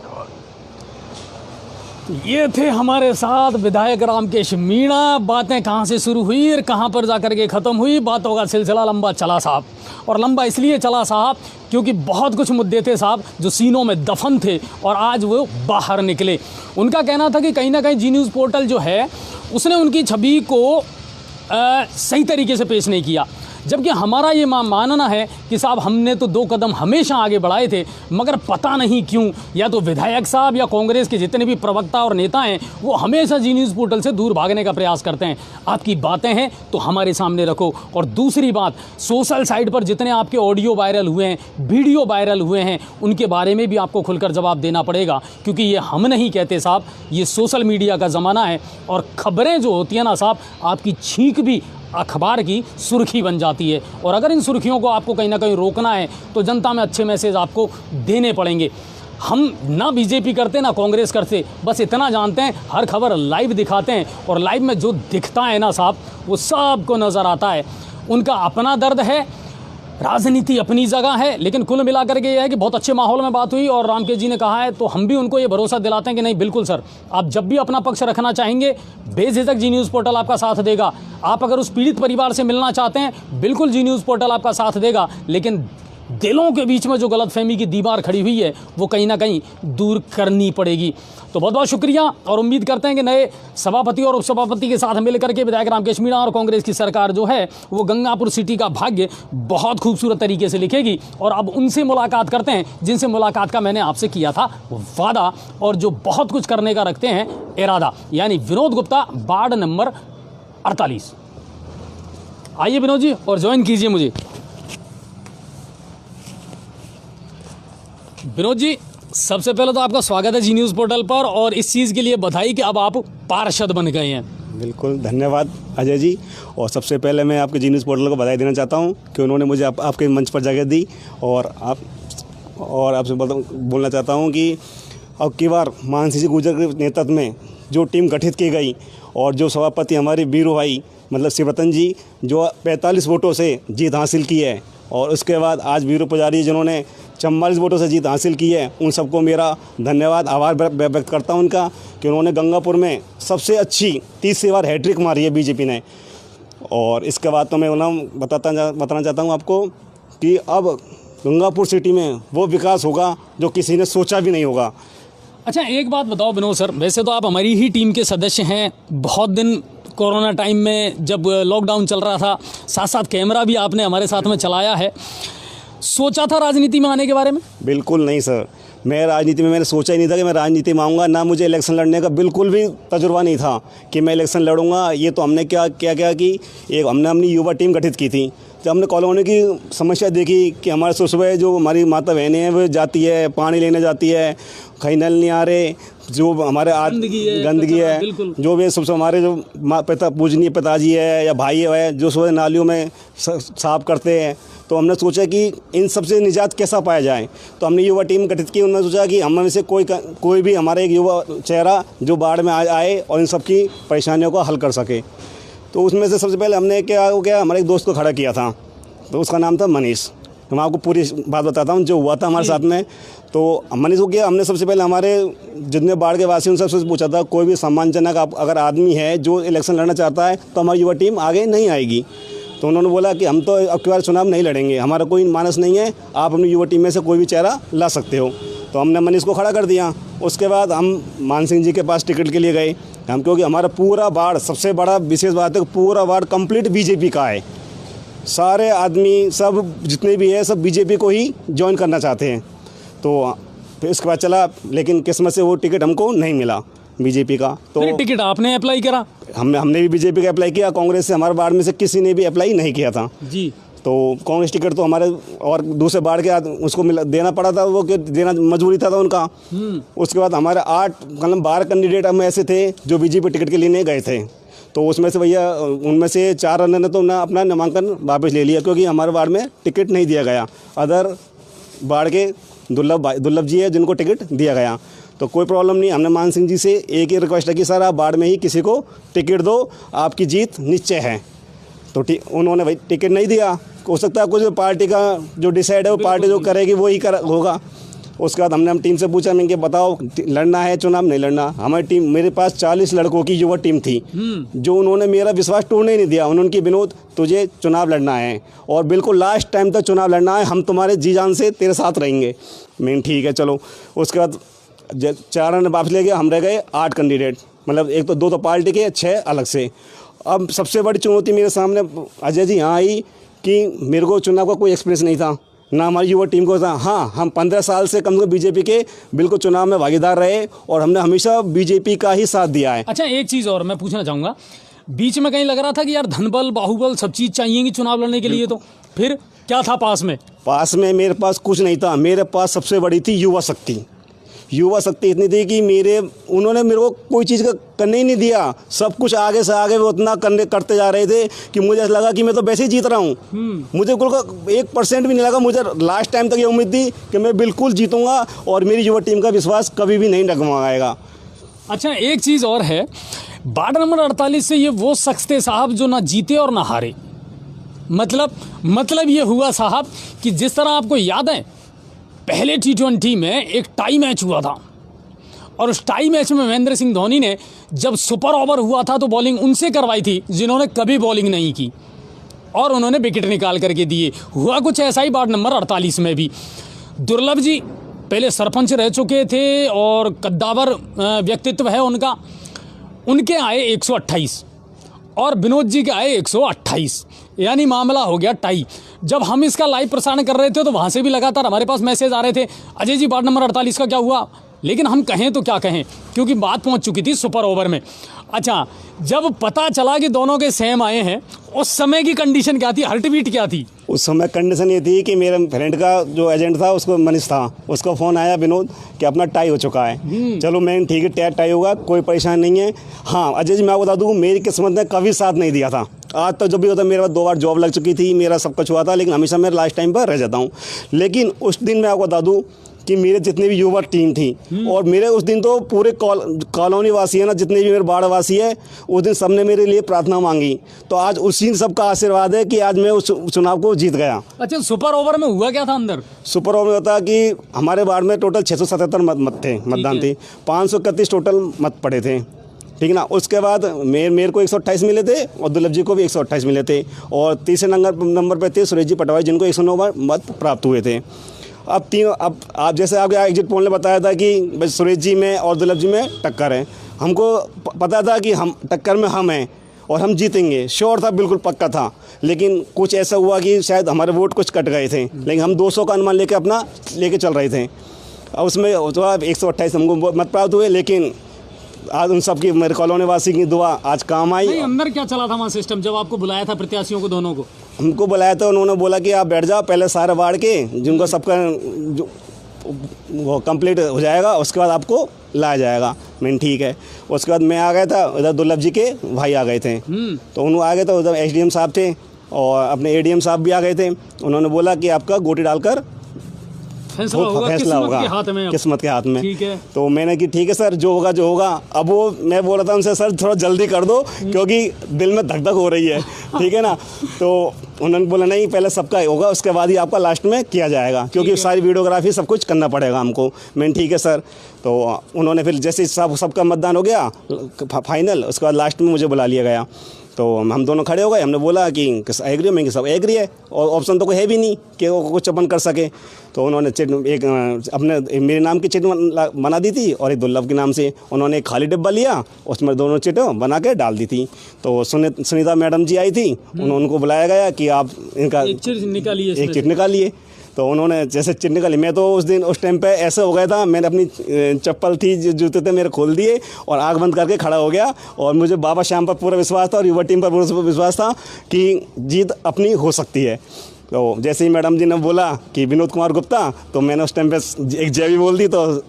ये थे हमारे साथ विधायक रामकेश मीणा। बातें कहाँ से शुरू हुई और कहाँ पर जाकर के ख़त्म हुई, बातों का सिलसिला लंबा चला साहब, और लंबा इसलिए चला साहब क्योंकि बहुत कुछ मुद्दे थे साहब जो सीनों में दफन थे और आज वो बाहर निकले। उनका कहना था कि कहीं ना कहीं जी न्यूज़ पोर्टल जो है उसने उनकी छवि को सही तरीके से पेश नहीं किया, जबकि हमारा ये मानना है कि साहब हमने तो 2 कदम हमेशा आगे बढ़ाए थे, मगर पता नहीं क्यों या तो विधायक साहब या कांग्रेस के जितने भी प्रवक्ता और नेता हैं वो हमेशा जी न्यूज़ पोर्टल से दूर भागने का प्रयास करते हैं। आपकी बातें हैं तो हमारे सामने रखो। और दूसरी बात, सोशल साइट पर जितने आपके ऑडियो वायरल हुए हैं, वीडियो वायरल हुए हैं, उनके बारे में भी आपको खुलकर जवाब देना पड़ेगा, क्योंकि ये हम नहीं कहते साहब, ये सोशल मीडिया का ज़माना है, और खबरें जो होती हैं ना साहब, आपकी छींक भी अखबार की सुर्खी बन जाती है, और अगर इन सुर्खियों को आपको कहीं ना कहीं रोकना है तो जनता में अच्छे मैसेज आपको देने पड़ेंगे। हम ना बीजेपी करते ना कांग्रेस करते, बस इतना जानते हैं हर खबर लाइव दिखाते हैं, और लाइव में जो दिखता है ना साहब वो सबको नज़र आता है। उनका अपना दर्द है, राजनीति अपनी जगह है, लेकिन कुल मिलाकर के यह है कि बहुत अच्छे माहौल में बात हुई और रामकेश जी ने कहा है तो हम भी उनको ये भरोसा दिलाते हैं कि नहीं बिल्कुल सर, आप जब भी अपना पक्ष रखना चाहेंगे बेझिझक जी न्यूज़ पोर्टल आपका साथ देगा। आप अगर उस पीड़ित परिवार से मिलना चाहते हैं बिल्कुल जी न्यूज़ पोर्टल आपका साथ देगा, लेकिन दिलों के बीच में जो गलतफहमी की दीवार खड़ी हुई है वो कहीं ना कहीं दूर करनी पड़ेगी। तो बहुत बहुत शुक्रिया और उम्मीद करते हैं कि नए सभापति और उपसभापति के साथ मिलकर के विधायक रामकेश मीणा और कांग्रेस की सरकार जो है वो गंगापुर सिटी का भाग्य बहुत खूबसूरत तरीके से लिखेगी। और अब उनसे मुलाकात करते हैं जिनसे मुलाकात का मैंने आपसे किया था वादा और जो बहुत कुछ करने का रखते हैं इरादा, यानी विनोद गुप्ता, वार्ड नंबर 48। आइए विनोद जी और ज्वाइन कीजिए मुझे। विनोद जी, सबसे पहले तो आपका स्वागत है जी न्यूज़ पोर्टल पर और इस चीज़ के लिए बधाई कि अब आप पार्षद बन गए हैं। बिल्कुल, धन्यवाद अजय जी। और सबसे पहले मैं आपके जी न्यूज़ पोर्टल को बधाई देना चाहता हूं कि उन्होंने मुझे आपके मंच पर जगह दी। और आपसे बोलना चाहता हूं कि अब की बार मानसी जी गुर्जर के नेतृत्व में जो टीम गठित की गई और जो सभापति हमारे वीरू भाई मतलब शिवरतन जी जो 45 वोटों से जीत हासिल की है, और उसके बाद आज वीरू पुजारी जिन्होंने 44 वोटों से जीत हासिल की है, उन सबको मेरा धन्यवाद आभार व्यक्त करता हूं उनका कि उन्होंने गंगापुर में सबसे अच्छी तीसरी बार हैट्रिक मारी है बीजेपी ने। और इसके बाद तो मैं बताना चाहता हूं आपको कि अब गंगापुर सिटी में वो विकास होगा जो किसी ने सोचा भी नहीं होगा। अच्छा एक बात बताओ विनोद सर, वैसे तो आप हमारी ही टीम के सदस्य हैं, बहुत दिन कोरोना टाइम में जब लॉकडाउन चल रहा था साथ साथ कैमरा भी आपने हमारे साथ में चलाया है, सोचा था राजनीति में आने के बारे में? बिल्कुल नहीं सर, मैं राजनीति में मैंने सोचा ही नहीं था कि मैं राजनीति में आऊँगा, ना मुझे इलेक्शन लड़ने का बिल्कुल भी तजुर्बा नहीं था कि मैं इलेक्शन लड़ूंगा। ये तो हमने क्या कि हमने अपनी युवा टीम गठित की थी, जब हमने कॉलोनी की समस्या देखी कि हमारे सुबह जो हमारी माता बहनें हैं वो जाती है पानी लेने जाती है, कहीं नल नहीं आ रहे, जो हमारे गंदगी है जो भी सबसे हमारे जो पूजनीय पिताजी है या भाई है जो सुबह नालियों में साफ करते हैं, तो हमने सोचा कि इन सब से निजात कैसा पाया जाए। तो हमने युवा टीम गठित की, उन्होंने सोचा कि हम में से कोई भी हमारा एक युवा चेहरा जो बाढ़ में आए और इन सब की परेशानियों को हल कर सके। तो उसमें से सबसे पहले हमने क्या हमारे एक दोस्त को खड़ा किया था, तो उसका नाम था मनीष। तो मैं आपको पूरी बात बताता हूँ जो हुआ था हमारे साथ में। तो मनीष को किया हमने, सबसे पहले हमारे जितने बाढ़ के वासी उन सबसे पूछा था कोई भी सम्मानजनक अगर आदमी है जो इलेक्शन लड़ना चाहता है तो हमारी युवा टीम आगे नहीं आएगी। तो उन्होंने बोला कि हम तो अब की बार चुनाव नहीं लड़ेंगे, हमारा कोई मानस नहीं है, आप अपनी युवा टीम में से कोई भी चेहरा ला सकते हो। तो हमने मनीष को खड़ा कर दिया। उसके बाद हम मान सिंह जी के पास टिकट के लिए गए हम, क्योंकि हमारा पूरा वार्ड, सबसे बड़ा विशेष बात है पूरा वार्ड कंप्लीट बीजेपी का है, सारे आदमी सब जितने भी है सब बीजेपी को ही ज्वाइन करना चाहते हैं। तो फिर इसके बाद चला, लेकिन किस्मत से वो टिकट हमको नहीं मिला बीजेपी का। तो टिकट आपने अप्लाई करा? हमने भी बीजेपी का अप्लाई किया, कांग्रेस से हमारे वार्ड में से किसी ने भी अप्लाई नहीं किया था जी। तो कांग्रेस टिकट तो हमारे और दूसरे बाढ़ के उसको देना पड़ा था, वो देना मजबूरी था उनका। उसके बाद हमारे 12 कैंडिडेट हम ऐसे थे जो बीजेपी टिकट के लिए गए थे। तो उसमें से भैया उनमें से 4 रनर ने तो ना अपना नामांकन वापस ले लिया, क्योंकि हमारे वार्ड में टिकट नहीं दिया गया। अदर बाढ़ के दुर्लभ जी है जिनको टिकट दिया गया। तो कोई प्रॉब्लम नहीं, हमने मान सिंह जी से एक ही रिक्वेस्ट है कि सर आप बाढ़ में ही किसी को टिकट दो, आपकी जीत निश्चय है। तो उन्होंने भाई टिकट नहीं दिया, हो सकता है कुछ पार्टी का जो डिसाइड है वो पार्टी जो करेगी वो ही होगा। उसके बाद हमने टीम से पूछा, मैं कि बताओ लड़ना है चुनाव नहीं लड़ना। हमारी टीम, मेरे पास 40 लड़कों की युवा टीम थी जो उन्होंने मेरा विश्वास तोड़ने ही नहीं दिया। उन्होंने कि विनोद तुझे चुनाव लड़ना है और बिल्कुल लास्ट टाइम तक चुनाव लड़ना है, हम तुम्हारे जी जान से तेरे साथ रहेंगे। मैं ठीक है चलो। उसके बाद 4 रन वापस ले गया, हम रह गए 8 कैंडिडेट, मतलब एक तो 2 तो पार्टी के 6 अलग से। अब सबसे बड़ी चुनौती मेरे सामने अजय जी यहाँ आई कि मेरे को चुनाव का कोई एक्सपीरियंस नहीं था, ना हमारी युवा टीम को था। हाँ, हम 15 साल से कम से कम बीजेपी के बिल्कुल चुनाव में भागीदार रहे और हमने हमेशा बीजेपी का ही साथ दिया है। अच्छा एक चीज़ और मैं पूछना चाहूँगा, बीच में कहीं लग रहा था कि यार धनबल बाहुबल सब चीज़ चाहिए चुनाव लड़ने के लिए, तो फिर क्या था पास में? पास में मेरे पास कुछ नहीं था, मेरे पास सबसे बड़ी थी युवा शक्ति। युवा शक्ति इतनी थी कि उन्होंने मेरे को कोई चीज़ का करने ही नहीं दिया, सब कुछ आगे से आगे वो उतना करते जा रहे थे कि मुझे ऐसा लगा कि मैं तो वैसे ही जीत रहा हूँ। मुझे बिल्कुल 1% भी नहीं लगा। मुझे लास्ट टाइम तक ये उम्मीद थी कि मैं बिल्कुल जीतूंगा और मेरी युवा टीम का विश्वास कभी भी नहीं डगमगाएगा। अच्छा एक चीज़ और है, वार्ड नंबर 48 से ये वो शख्स थे साहब जो ना जीते और ना हारे, मतलब ये हुआ साहब कि जिस तरह आपको याद है पहले T20 में एक टाई मैच हुआ था और उस टाई मैच में महेंद्र सिंह धोनी ने जब सुपर ओवर हुआ था तो बॉलिंग उनसे करवाई थी जिन्होंने कभी बॉलिंग नहीं की और उन्होंने विकेट निकाल करके दिए। हुआ कुछ ऐसा ही वार्ड नंबर 48 में भी। दुर्लभ जी पहले सरपंच रह चुके थे और कद्दावर व्यक्तित्व है उनका, उनके आए 128 और विनोद जी के आए 128, यानी मामला हो गया टाई। जब हम इसका लाइव प्रसारण कर रहे थे तो वहाँ से भी लगातार हमारे पास मैसेज आ रहे थे, अजय जी वार्ड नंबर 48 का क्या हुआ, लेकिन हम कहें तो क्या कहें क्योंकि बात पहुँच चुकी थी सुपर ओवर में। अच्छा, जब पता चला कि दोनों के सेम आए हैं उस समय की कंडीशन क्या थी, हार्ट बीट क्या थी? उस समय कंडीशन ये थी कि मेरे फ्रेंड का जो एजेंट था उसको मनीष था, उसका फ़ोन आया विनोद कि अपना टाई हो चुका है। चलो मैं ठीक है टाई होगा, कोई परेशान नहीं है। हाँ अजय जी मैं आपको बता दूँ मेरी किस्मत ने कभी साथ नहीं दिया था। आज तक जब भी होता मेरे पास 2 बार जॉब लग चुकी थी, मेरा सब कुछ हुआ था, लेकिन हमेशा मैं लास्ट टाइम पर रह जाता हूँ। लेकिन उस दिन मैं आपको बता दूँ कि मेरे जितने भी युवा टीम थी और मेरे उस दिन तो पूरे कॉलोनी वासी है ना, जितने भी मेरे बाढ़ वासी है, उस दिन सबने मेरे लिए प्रार्थना मांगी। तो आज उसी सबका आशीर्वाद है कि आज मैं उस चुनाव को जीत गया। अच्छा, सुपर ओवर में हुआ क्या था अंदर? सुपर ओवर में होता कि हमारे वार्ड में टोटल 677 मत थे, मतदान थे, 531 टोटल मत पड़े थे, ठीक ना। उसके बाद मेरे को 128 मिले थे और दुर्लभ जी को भी 128 मिले थे और तीसरे नंबर पर थे सुरेश जी पटवारी जिनको 109 मत प्राप्त हुए थे। अब आप जैसे आपके एग्जिट पोल ने बताया था कि सुरेश जी में और दुर्लभ जी में टक्कर है, हमको पता था कि हम टक्कर में हम हैं और हम जीतेंगे, श्योर था, बिल्कुल पक्का था। लेकिन कुछ ऐसा हुआ कि शायद हमारे वोट कुछ कट गए थे, लेकिन हम 200 का अनुमान लेके चल रहे थे। अब उसमें तो 128 हमको मत प्राप्त हुए, लेकिन आज उन सब की मेरे कॉलोनी वासी की दुआ आज काम आई। अंदर क्या चला था वहाँ सिस्टम जब आपको बुलाया था प्रत्याशियों को दोनों को? हमको बुलाया था, उन्होंने बोला कि आप बैठ जाओ पहले सारे वार्ड के जिनको सबका जो वो कंप्लीट हो जाएगा उसके बाद आपको लाया जाएगा। मैंने ठीक है। उसके बाद मैं आ गया था, उधर दुर्लभ जी के भाई आ गए थे, तो उन्होंने आ गए थे, उधर SDM साहब थे और अपने ADM साहब भी आ गए थे। उन्होंने बोला कि आपका गोटी डालकर फैसला होगा किस्मत के हाथ में। ठीक है। तो मैंने कि ठीक है सर, जो होगा। अब वो मैं बोल रहा था उनसे, सर थोड़ा जल्दी कर दो क्योंकि दिल में धक धक हो रही है, ठीक है ना। तो उन्होंने बोला नहीं, पहले सबका होगा उसके बाद ही आपका लास्ट में किया जाएगा, क्योंकि सारी वीडियोग्राफी सब कुछ करना पड़ेगा हमको। मैंने ठीक है सर। तो उन्होंने फिर जैसे सबका मतदान हो गया फाइनल, उसके बाद लास्ट में मुझे बुला लिया गया। तो हम दोनों खड़े हो गए, हमने बोला कि एग्री हो, मैं सब एग्री है और ऑप्शन तो कोई है भी नहीं कि वो कुछ अपन कर सके। तो उन्होंने एक अपने मेरे नाम की चिट बना दी थी और एक दुर्लभ के नाम से उन्होंने एक खाली डिब्बा लिया, उसमें दोनों चिटें बना के डाल दी थी। तो सुनीता मैडम जी आई थी, उनको बुलाया गया कि आप इनका एक चिट निकालिए। तो उन्होंने जैसे चिट निकाली, मैं तो उस टाइम पे ऐसे हो गया था, मैंने अपनी चप्पल थी जूते थे मेरे खोल दिए और आँख बंद करके खड़ा हो गया। और मुझे बाबा श्याम पर पूरा विश्वास था और युवा टीम पर पूरा विश्वास था कि जीत अपनी हो सकती है। तो जैसे ही मैडम जी ने बोला कि विनोद कुमार गुप्ता, तो मैंने उस टाइम पे एक जय भी बोल दी। तो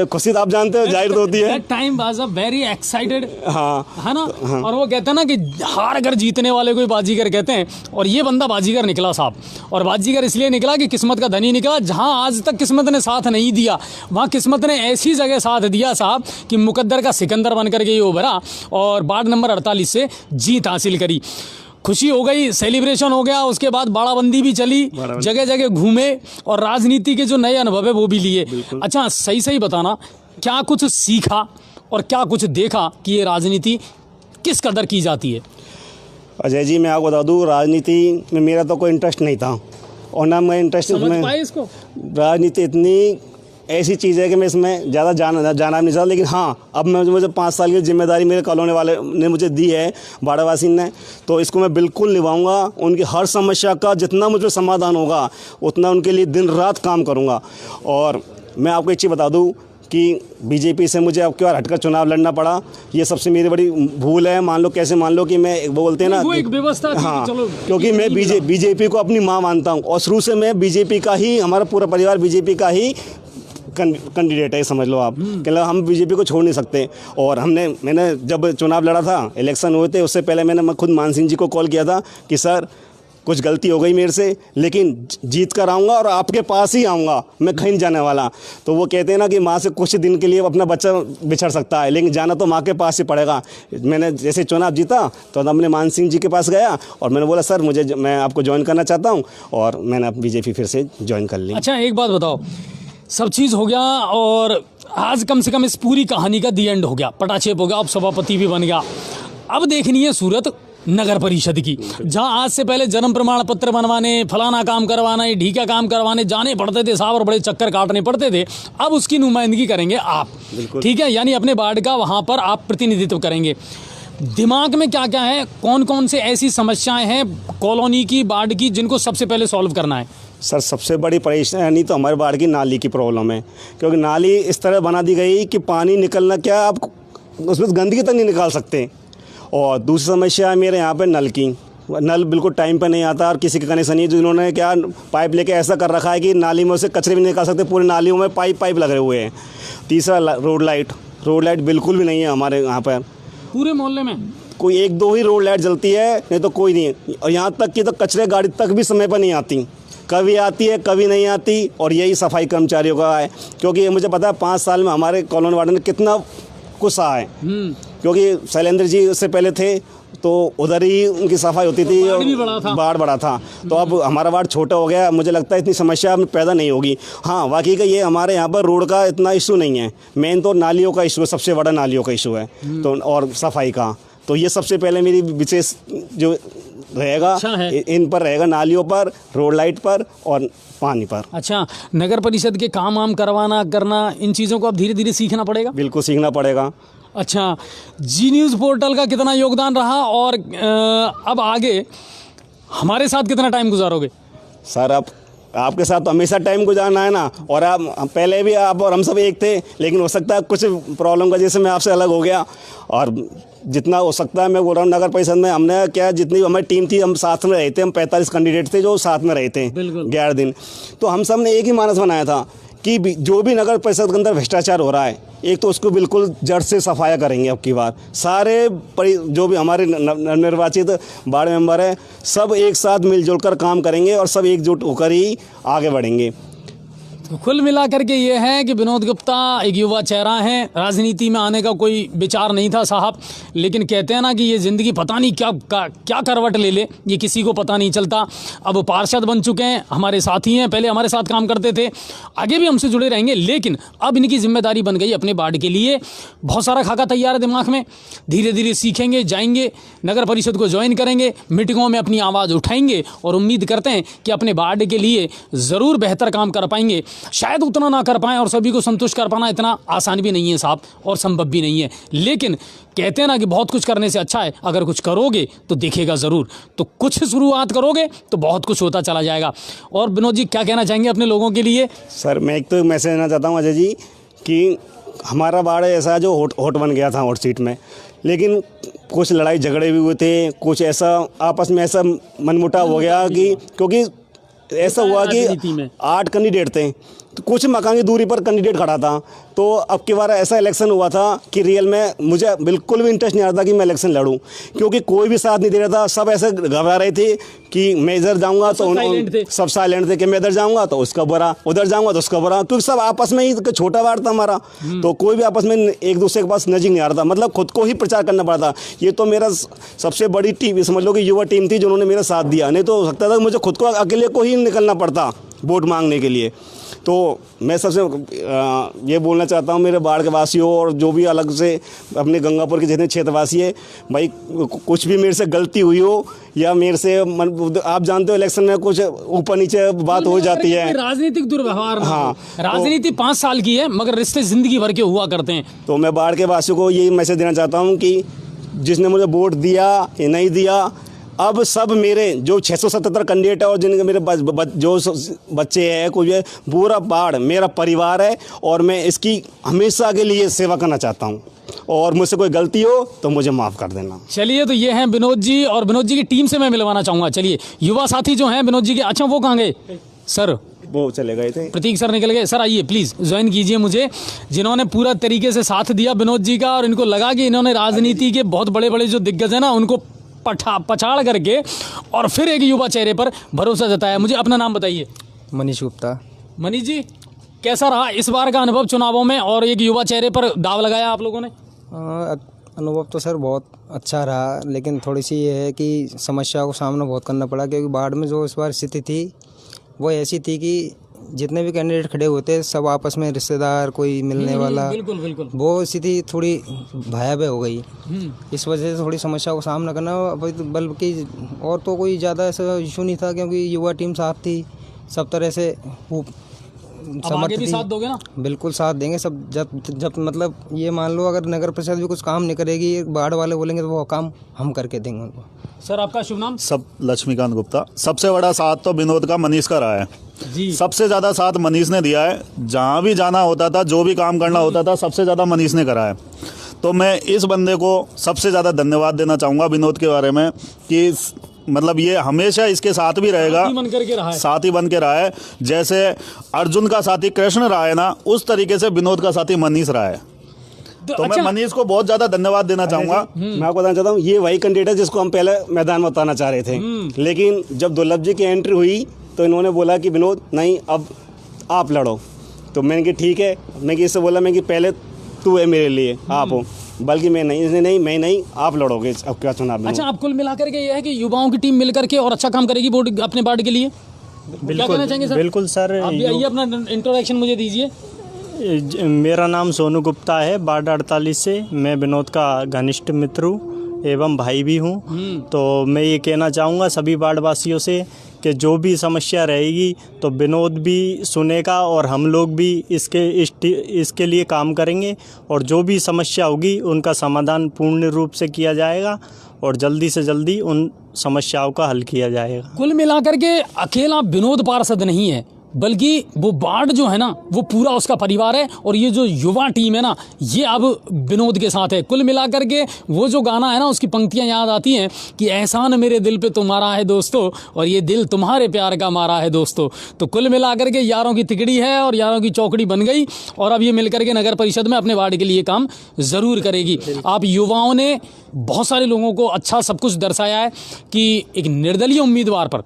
खुशी तो आप जानते हो जाहिर तो होती है। Time was a very excited, हाँ है ना। हाँ। और वो कहते हैं ना कि हार अगर जीतने वाले को बाजीगर कहते हैं, और ये बंदा बाजीगर निकला साहब। और बाजीगर इसलिए निकला कि किस्मत का धनी निकला। जहां आज तक किस्मत ने साथ नहीं दिया, वहां किस्मत ने ऐसी जगह साथ दिया साहब कि मुकद्दर का सिकंदर बन करके ये उभरा और वार्ड नंबर 48 से जीत हासिल करी। खुशी हो गई, सेलिब्रेशन हो गया। उसके बाद बाड़ाबंदी भी चली, जगह जगह घूमे और राजनीति के जो नए अनुभव है वो भी लिए। अच्छा, सही बताना, क्या कुछ सीखा और क्या कुछ देखा कि ये राजनीति किस कदर की जाती है? अजय जी मैं आपको बता दूँ, राजनीति में मेरा तो कोई इंटरेस्ट नहीं था और ना मैं इंटरेस्ट इसको। राजनीति इतनी ऐसी चीज़ है कि मैं इसमें ज़्यादा जाना नहीं चाहता। लेकिन हाँ, अब मुझे 5 साल की जिम्मेदारी मेरे कॉलोनी वाले ने मुझे दी है, बाड़ावासी ने, तो इसको मैं बिल्कुल निभाऊंगा। उनकी हर समस्या का जितना मुझे समाधान होगा उतना उनके लिए दिन रात काम करूंगा। और मैं आपको एक चीज़ बता दूं कि बीजेपी से मुझे अब क्यों हटकर चुनाव लड़ना पड़ा, ये सबसे मेरी बड़ी भूल है। मान लो कि मैं वो बोलते हैं ना, वो एक व्यवस्था थी। हाँ, चलो, क्योंकि मैं बीजेपी को अपनी माँ मानता हूँ और शुरू से मैं बीजेपी का ही, हमारा पूरा परिवार बीजेपी का ही कैंडिडेट है, समझ लो आप। कि हम बीजेपी को छोड़ नहीं सकते। और मैंने जब चुनाव लड़ा था, इलेक्शन हुए थे, उससे पहले मैंने खुद मान सिंह जी को कॉल किया था कि सर कुछ गलती हो गई मेरे से, लेकिन जीत कर आऊँगा और आपके पास ही आऊँगा, मैं कहीं नहीं जाने वाला। तो वो कहते हैं ना कि माँ से कुछ दिन के लिए अपना बच्चा बिछड़ सकता है, लेकिन जाना तो माँ के पास ही पड़ेगा। मैंने जैसे चुनाव जीता तो हमने मान सिंह जी के पास गया और मैंने बोला सर मैं आपको ज्वाइन करना चाहता हूँ, और मैंने बीजेपी फिर से ज्वाइन कर ली। अच्छा एक बात बताओ, सब चीज़ हो गया और आज कम से कम इस पूरी कहानी का दी एंड हो गया, पटाक्षेप हो गया, अब सभापति भी बन गया। अब देखनी है सूरत नगर परिषद की, जहां आज से पहले जन्म प्रमाण पत्र बनवाने, फलाना काम करवाना, ढीका काम करवाने जाने पड़ते थे साहब और बड़े चक्कर काटने पड़ते थे। अब उसकी नुमाइंदगी करेंगे आप, ठीक है, यानी अपने वार्ड का वहां पर आप प्रतिनिधित्व करेंगे। दिमाग में क्या क्या है, कौन कौन से ऐसी समस्याएं हैं कॉलोनी की, वार्ड की, जिनको सबसे पहले सॉल्व करना है? सर सबसे बड़ी परेशानी तो हमारे वार्ड की नाली की प्रॉब्लम है, क्योंकि नाली इस तरह बना दी गई कि पानी निकलना क्या, आप उसमें गंदगी तक नहीं निकाल सकते। और दूसरी समस्या है मेरे यहाँ पे नल की, नल बिल्कुल टाइम पे नहीं आता और किसी का कनेक्शन नहीं है। जिन्होंने क्या पाइप लेके ऐसा कर रखा है कि नाली में उसे कचरे भी नहीं निकाल सकते, पूरी नालियों में पाइप लगे हुए हैं। तीसरा रोड लाइट बिल्कुल भी नहीं है हमारे यहाँ पर, पूरे मोहल्ले में कोई एक दो ही रोड लाइट जलती है, नहीं तो कोई नहीं है। और यहाँ तक कि तो कचरे गाड़ी तक भी समय पर नहीं आती, कभी आती है कभी नहीं आती, और यही सफाई कर्मचारियों का है। क्योंकि मुझे पता है 5 साल में हमारे कॉलोनी वार्ड ने कितना कुछ सहा है, क्योंकि शैलेंद्र जी उससे पहले थे तो उधर ही उनकी सफाई होती थी और बाढ़ बड़ा था। तो अब हमारा वार्ड छोटा हो गया, मुझे लगता है इतनी समस्या अब पैदा नहीं होगी। हाँ वाकई का ये हमारे यहाँ पर रोड का इतना इशू नहीं है, मेन तो नालियों का इशू है, सबसे बड़ा नालियों का इशू है तो, और सफाई का। तो ये सबसे पहले मेरी विशेष जो रहेगा इन पर रहेगा, नालियों पर, रोड लाइट पर और पानी पर। अच्छा, नगर परिषद के काम वाम करवाना करना, इन चीज़ों को अब धीरे धीरे सीखना पड़ेगा? बिल्कुल सीखना पड़ेगा। अच्छा, जी न्यूज़ पोर्टल का कितना योगदान रहा और अब आगे हमारे साथ कितना टाइम गुजारोगे? सर अब आपके साथ तो हमेशा टाइम गुजारना है ना, और आप पहले भी आप और हम सब एक थे, लेकिन हो सकता है कुछ प्रॉब्लम का जैसे मैं आपसे अलग हो गया, और जितना हो सकता है मैं बोल रहा हूँ नगर परिषद में हमने क्या, जितनी हमारी टीम थी हम साथ में रहे थे, हम 45 कैंडिडेट थे जो साथ में रहे थे 11 दिन। तो हम सब ने एक ही मानस बनाया था कि जो भी नगर परिषद के अंदर भ्रष्टाचार हो रहा है, एक तो उसको बिल्कुल जड़ से सफाया करेंगे। अब की बार सारे जो भी हमारे निर्वाचित वार्ड मेंबर हैं सब एक साथ मिलजुल कर काम करेंगे और सब एकजुट होकर ही आगे बढ़ेंगे। तो कुल मिलाकर के ये है कि विनोद गुप्ता एक युवा चेहरा है, राजनीति में आने का कोई विचार नहीं था साहब, लेकिन कहते हैं ना कि ये ज़िंदगी पता नहीं क्या करवट ले ले, ये किसी को पता नहीं चलता। अब पार्षद बन चुके हैं, हमारे साथी हैं, पहले हमारे साथ काम करते थे, आगे भी हमसे जुड़े रहेंगे, लेकिन अब इनकी जिम्मेदारी बन गई अपने वार्ड के लिए। बहुत सारा खाका तैयार है दिमाग में, धीरे धीरे सीखेंगे, जाएंगे, नगर परिषद को ज्वाइन करेंगे, मीटिंगों में अपनी आवाज़ उठाएंगे और उम्मीद करते हैं कि अपने वार्ड के लिए ज़रूर बेहतर काम कर पाएंगे। शायद उतना ना कर पाएं और सभी को संतुष्ट कर पाना इतना आसान भी नहीं है साहब, और संभव भी नहीं है, लेकिन कहते हैं ना कि बहुत कुछ करने से अच्छा है अगर कुछ करोगे तो दिखेगा ज़रूर। तो कुछ शुरुआत करोगे तो बहुत कुछ होता चला जाएगा। और विनोद जी क्या कहना चाहेंगे अपने लोगों के लिए? सर मैं एक तो मैसेज देना चाहता हूँ अजय जी कि हमारा वार्ड ऐसा जो हॉट बन गया था हॉट सीट में, लेकिन कुछ लड़ाई झगड़े भी हुए थे, कुछ ऐसा आपस में ऐसा मनमुटाव हो गया कि, क्योंकि ऐसा हुआ कि 8 कैंडिडेट थे, तो कुछ मकान की दूरी पर कैंडिडेट खड़ा था। तो अब की बार ऐसा इलेक्शन हुआ था कि रियल में मुझे बिल्कुल भी इंटरेस्ट नहीं आ रहा था कि मैं इलेक्शन लड़ूं, क्योंकि कोई भी साथ नहीं दे रहा था। सब ऐसे घबरा रहे थे कि मैं इधर जाऊंगा तो सब साइलेंट थे कि मैं इधर जाऊंगा तो उसका बुरा, उधर जाऊंगा तो उसका बुरा, क्योंकि सब आपस में ही छोटा वार्ड था हमारा, तो कोई भी आपस में एक दूसरे के पास नजदीक नहीं आ रहा था, मतलब खुद को ही प्रचार करना पड़ा था। ये तो मेरा सबसे बड़ी टीम समझ लो कि युवा टीम थी जिन्होंने मेरा साथ दिया, नहीं तो हो सकता था मुझे खुद को अकेले को ही निकलना पड़ता वोट मांगने के लिए। तो मैं सबसे ये बोलना चाहता हूँ मेरे वार्ड के वासियों और जो भी अलग से अपने गंगापुर के जितने क्षेत्रवासी है, भाई कुछ भी मेरे से गलती हुई हो या मेरे से आप जानते हो इलेक्शन में कुछ ऊपर नीचे बात हो जाती है, राजनीतिक दुर्व्यवहार। हाँ, राजनीति 5 साल की है मगर रिश्ते जिंदगी भर के हुआ करते हैं। तो मैं वार्ड के वासियों को यही मैसेज देना चाहता हूँ कि जिसने मुझे वोट दिया या नहीं दिया, अब सब मेरे जो 677 कैंडिडेट है और जिनके मेरे जो बच्चे हैं, कुछ है, पूरा वार्ड मेरा परिवार है और मैं इसकी हमेशा के लिए सेवा करना चाहता हूँ, और मुझसे कोई गलती हो तो मुझे माफ़ कर देना। चलिए, तो ये हैं विनोद जी, और विनोद जी की टीम से मैं मिलवाना चाहूँगा। चलिए, युवा साथी जो हैं विनोद जी के, अच्छा वो कहाँ गए सर? वो चले गए थे, प्रतीक सर निकल गए। सर आइए प्लीज़ ज्वाइन कीजिए मुझे, जिन्होंने पूरा तरीके से साथ दिया विनोद जी का, और इनको लगा कि इन्होंने राजनीति के बहुत बड़े बड़े जो दिग्गज हैं ना उनको पछाड़ करके और फिर एक युवा चेहरे पर भरोसा जताया। मुझे अपना नाम बताइए। मनीष गुप्ता। मनीष जी, कैसा रहा इस बार का अनुभव चुनावों में और एक युवा चेहरे पर दाव लगाया आप लोगों ने? अनुभव तो सर बहुत अच्छा रहा, लेकिन थोड़ी सी ये है कि समस्या को सामना बहुत करना पड़ा, क्योंकि बाढ़ में जो इस बार स्थिति थी वो ऐसी थी कि जितने भी कैंडिडेट खड़े होते सब आपस में रिश्तेदार, कोई मिलने वाला, बिल्कुल बिल्कुल, वो स्थिति थोड़ी भयावह हो गई। इस वजह से थोड़ी समस्या को सामना करना, बल्कि और तो कोई ज़्यादा ऐसा इशू नहीं था, क्योंकि युवा टीम साथ थी, सब तरह से अब आगे भी साथ दोगे ना? बिल्कुल साथ देंगे सब। जब मतलब ये मान लो अगर नगर परिषद भी कुछ काम नहीं करेगी, बाढ़ वाले बोलेंगे तो वो काम हम करके देंगे उनको। सर आपका शुभ नाम? सब लक्ष्मीकांत गुप्ता। सबसे बड़ा साथ तो विनोद का मनीष का रहा है जी। सबसे ज़्यादा साथ मनीष ने दिया है। जहाँ भी जाना होता था, जो भी काम करना होता था, सबसे ज़्यादा मनीष ने करा है। तो मैं इस बंदे को सबसे ज़्यादा धन्यवाद देना चाहूँगा विनोद के बारे में कि मतलब ये हमेशा इसके साथ भी रहेगा, साथ ही बन के रहा है। जैसे अर्जुन का साथी कृष्ण रहा है ना, उस तरीके से विनोद का साथी मनीष रहा है। तो मैं मनीष को बहुत ज़्यादा धन्यवाद देना चाहूँगा। मैं आपको बताना चाहता हूँ, ये वही कैंडिडेट है जिसको हम पहले मैदान में उतारना चाह रहे थे, लेकिन जब दुर्लभ जी की एंट्री हुई तो इन्होंने बोला कि विनोद नहीं, अब आप लड़ो। तो मैंने कि ठीक है, मैं कि इससे बोला मैं कि पहले तू है मेरे लिए, आप हो, बल्कि मैं नहीं, इसने नहीं, मैं नहीं, आप लड़ोगे अब क्या चुनाव में। अच्छा, आप कुल मिलाकर के ये है कि युवाओं की टीम मिलकर के और अच्छा काम करेगी वोट अपने पार्टी के लिए? क्या कहना चाहेंगे सर? बिल्कुल सर, आप भी आइए, अपना इंट्रोडक्शन मुझे दीजिए। मेरा नाम सोनू गुप्ता है, वार्ड 48 से। मैं विनोद का घनिष्ठ मित्र हूँ एवं भाई भी हूँ। तो मैं ये कहना चाहूँगा सभी वार्डवासियों से कि जो भी समस्या रहेगी तो विनोद भी सुनेगा और हम लोग भी इसके लिए काम करेंगे, और जो भी समस्या होगी उनका समाधान पूर्ण रूप से किया जाएगा और जल्दी से जल्दी उन समस्याओं का हल किया जाएगा। कुल मिलाकर के अकेला विनोद पार्षद नहीं है, बल्कि वो वार्ड जो है ना वो पूरा उसका परिवार है, और ये जो युवा टीम है ना ये अब विनोद के साथ है। कुल मिलाकर के वो जो गाना है ना उसकी पंक्तियां याद आती हैं कि एहसान मेरे दिल पे तुम्हारा है दोस्तों, और ये दिल तुम्हारे प्यार का मारा है दोस्तों। तो कुल मिलाकर के यारों की तिकड़ी है और यारों की चौकड़ी बन गई, और अब ये मिलकर के नगर परिषद में अपने वार्ड के लिए काम ज़रूर करेगी। आप युवाओं ने बहुत सारे लोगों को अच्छा सब कुछ दर्शाया है कि एक निर्दलीय उम्मीदवार पर,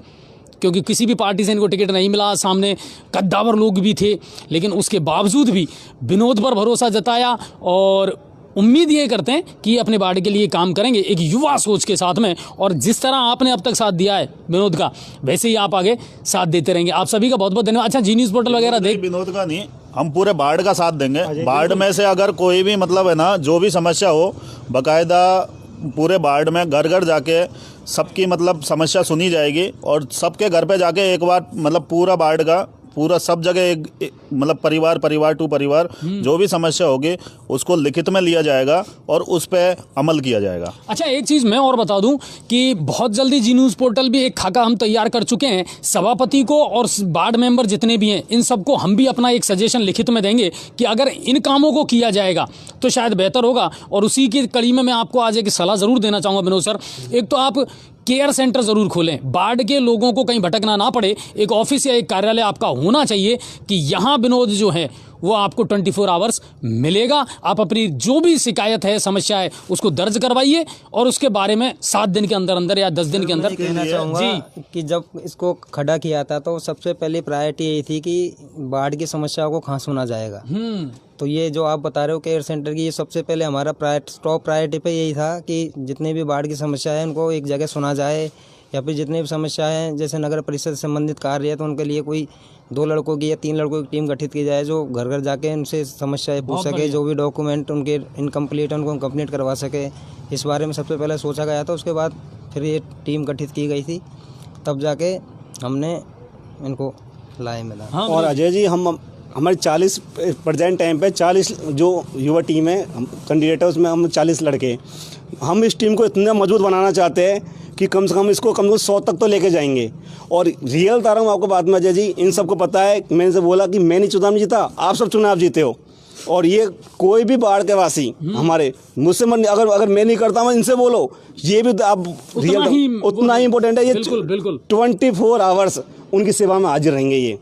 क्योंकि किसी भी पार्टी से इनको टिकट नहीं मिला, सामने कद्दावर लोग भी थे, लेकिन उसके बावजूद भी विनोद पर भरोसा जताया और उम्मीद ये करते हैं कि अपने वार्ड के लिए काम करेंगे एक युवा सोच के साथ में। और जिस तरह आपने अब तक साथ दिया है विनोद का, वैसे ही आप आगे साथ देते रहेंगे। आप सभी का बहुत बहुत धन्यवाद। अच्छा, जी न्यूज़ पोर्टल वगैरह देख, विनोद का नहीं, हम पूरे वार्ड का साथ देंगे। वार्ड में से अगर कोई भी मतलब है ना, जो भी समस्या हो, बाकायदा पूरे वार्ड में घर घर जाके सबकी मतलब समस्या सुनी जाएगी, और सबके घर पे जाके एक बार मतलब पूरा वार्ड का पूरा सब जगह एक मतलब परिवार टू परिवार जो भी समस्या होगी उसको लिखित में लिया जाएगा और उस पर अमल किया जाएगा। अच्छा, एक चीज़ मैं और बता दूं कि बहुत जल्दी जी न्यूज़ पोर्टल भी एक खाका हम तैयार कर चुके हैं। सभापति को और वार्ड मेंबर जितने भी हैं इन सबको हम भी अपना एक सजेशन लिखित में देंगे कि अगर इन कामों को किया जाएगा तो शायद बेहतर होगा। और उसी की कड़ी में मैं आपको आज एक सलाह ज़रूर देना चाहूँगा विनोद सर। एक तो आप केयर सेंटर ज़रूर खोलें, वार्ड के लोगों को कहीं भटकना ना पड़े। एक ऑफिस या एक कार्यालय आपका होना चाहिए कि यहाँ विनोद जो है वो आपको 24 आवर्स मिलेगा। आप अपनी जो भी शिकायत है, समस्या है, उसको दर्ज करवाइए और उसके बारे में 7 दिन के अंदर अंदर या 10 दिन के अंदर कहना चाहूँगा कि जब इसको खड़ा किया था तो सबसे पहले प्रायोरिटी यही थी कि बाढ़ की समस्या को कहाँ सुना जाएगा। तो ये जो आप बता रहे हो केयर सेंटर की, ये सबसे पहले हमारा टॉप प्रायोरिटी पे यही था कि जितने भी बाढ़ की समस्या है उनको एक जगह सुना जाए, या फिर जितने भी समस्या हैं जैसे नगर परिषद से संबंधित कार्य है तो उनके लिए कोई 2 लड़कों की या 3 लड़कों की टीम गठित की जाए जो घर घर जाके उनसे समस्याएं पूछ सके, जो भी डॉक्यूमेंट उनके इनकम्प्लीट है उनको कंप्लीट करवा सके। इस बारे में सबसे पहले सोचा गया था, उसके बाद फिर ये टीम गठित की गई थी, तब जाके हमने इनको लाए मिला। और अजय जी, हम हमारे 40 प्रेजेंट टाइम पे 40 जो युवा टीम है कैंडिडेट है उसमें हम 40 लड़के, हम इस टीम को इतना मजबूत बनाना चाहते हैं कि कम से कम इसको 100 तक तो लेके जाएंगे। और रियल बता रहा हूँ आपको बात में अजय जी, इन सबको पता है, मैंने से बोला कि मैं नहीं चुनाव जीता, आप सब चुनाव जीते हो। और ये कोई भी बाढ़ के वासी हमारे मुझसे अगर मैं नहीं करता हूँ, इनसे बोलो, ये भी आप रियल उतना ही इम्पोर्टेंट है। ये 24 आवर्स उनकी सेवा में हाजिर रहेंगे। ये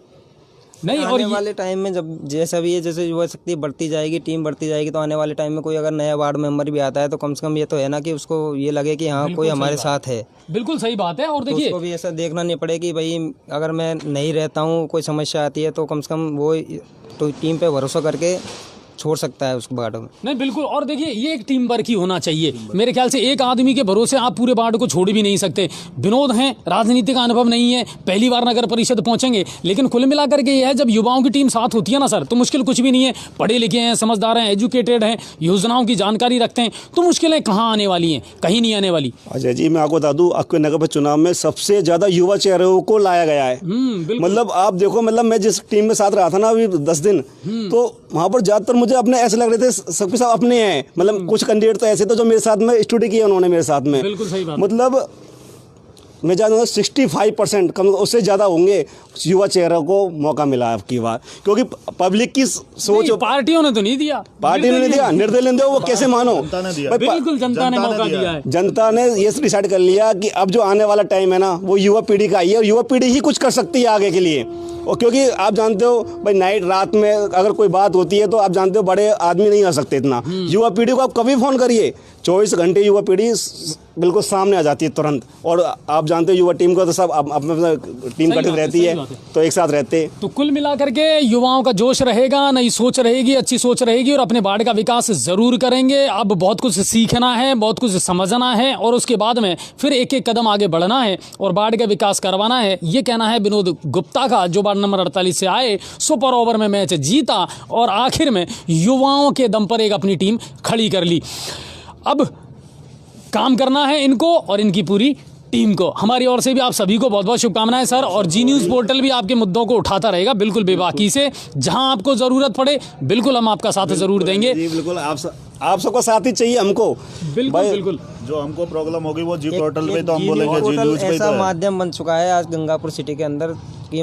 नहीं, और आने वाले टाइम में जब जैसा भी है, जैसे युवा शक्ति बढ़ती जाएगी, टीम बढ़ती जाएगी, तो आने वाले टाइम में कोई अगर नया वार्ड मेंबर भी आता है तो कम से कम ये तो है ना कि उसको ये लगे कि हाँ कोई हमारे साथ है। बिल्कुल सही बात है। और तो देखिए उसको भी ऐसा देखना नहीं पड़े कि भाई अगर मैं नहीं रहता हूँ, कोई समस्या आती है तो कम से कम वो तो टीम पे भरोसा करके छोड़ सकता है उस वार्ड में। नहीं, बिल्कुल। और देखिए ये एक टीम वर्क ही होना चाहिए मेरे ख्याल से। एक आदमी के भरोसे आप पूरे वार्ड को छोड़ भी नहीं सकते। विनोद हैं, राजनीति का अनुभव नहीं है, पहली बार नगर परिषद पहुंचेंगे, लेकिन कुल मिलाकर के ये है जब युवाओं की टीम साथ होती है ना सर, तो मुश्किल कुछ भी नहीं है। पढ़े लिखे हैं, समझदार हैं, एजुकेटेड हैं, योजनाओं की जानकारी रखते हैं, तो मुश्किलें कहाँ आने वाली हैं? कहीं नहीं आने वाली। अजय जी, मैं आपको बता दूं, आपके नगर चुनाव में सबसे ज्यादा युवा चेहरों को लाया गया है। मतलब आप देखो, मतलब मैं जिस टीम में साथ रहा था ना अभी 10 दिन, तो वहां पर ज्यादातर मुझे अपने ऐसे लग रहे थे सबके सब अपने हैं। मतलब कुछ कैंडिडेट तो ऐसे थे जो मेरे साथ में स्टडी किया उन्होंने मेरे साथ में। बिल्कुल सही बात। मतलब मैं जानूंगा 65% कम, उससे ज़्यादा होंगे युवा चेहरों को मौका मिला है आपकी बार, क्योंकि पब्लिक की सोच। पार्टियों ने तो नहीं दिया, पार्टी ने नहीं दिया, निर्दलीय ने, वो कैसे मानो? जनता ने दिया। बिल्कुल जनता ने मौका दिया है। जनता ने ये डिसाइड कर लिया कि अब जो आने वाला टाइम है ना, वो युवा पीढ़ी का ही है, और युवा पीढ़ी ही कुछ कर सकती है आगे के लिए। और क्योंकि आप जानते हो भाई, नाइट रात में अगर कोई बात होती है तो आप जानते हो बड़े आदमी नहीं आ सकते इतना। युवा पीढ़ी को आप कभी फ़ोन करिए, 24 घंटे युवा पीढ़ी बिल्कुल सामने आ जाती है तुरंत। और आप जानते हो युवा टीम को तो सब अपने टीम गठित रहती है, तो एक साथ रहते। तो कुल मिलाकर के युवाओं का जोश रहेगा, नई सोच रहेगी, अच्छी सोच रहेगी, और अपने वार्ड का विकास जरूर करेंगे। अब बहुत कुछ सीखना है, बहुत कुछ समझना है, और उसके बाद में फिर एक एक कदम आगे बढ़ना है और वार्ड का विकास करवाना है। ये कहना है विनोद गुप्ता का, जो वार्ड नंबर 48 से आए, सुपर ओवर में मैच जीता और आखिर में युवाओं के दम पर एक अपनी टीम खड़ी कर ली। अब काम करना है इनको और इनकी पूरी टीम को। हमारी ओर से भी आप सभी को बहुत बहुत शुभकामनाएं सर। और जी न्यूज़ पोर्टल भी आपके मुद्दों को उठाता रहेगा बिल्कुल बेबाकी से। जहां आपको ज़रूरत पड़े बिल्कुल हम आपका साथ ज़रूर देंगे। जी बिल्कुल, आप सबका साथ ही चाहिए हमको। बिल्कुल बिल्कुल। जो हमको प्रॉब्लम होगी वो जी पोर्टल पे तो हम बोलेंगे, जी न्यूज़ पे ऐसा तो है। माध्यम बन चुका है आज गंगापुर सिटी के अंदर कि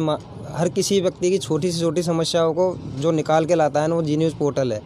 हर किसी व्यक्ति की छोटी से छोटी समस्याओं को जो निकाल के लाता है ना, वो जी न्यूज़ पोर्टल है।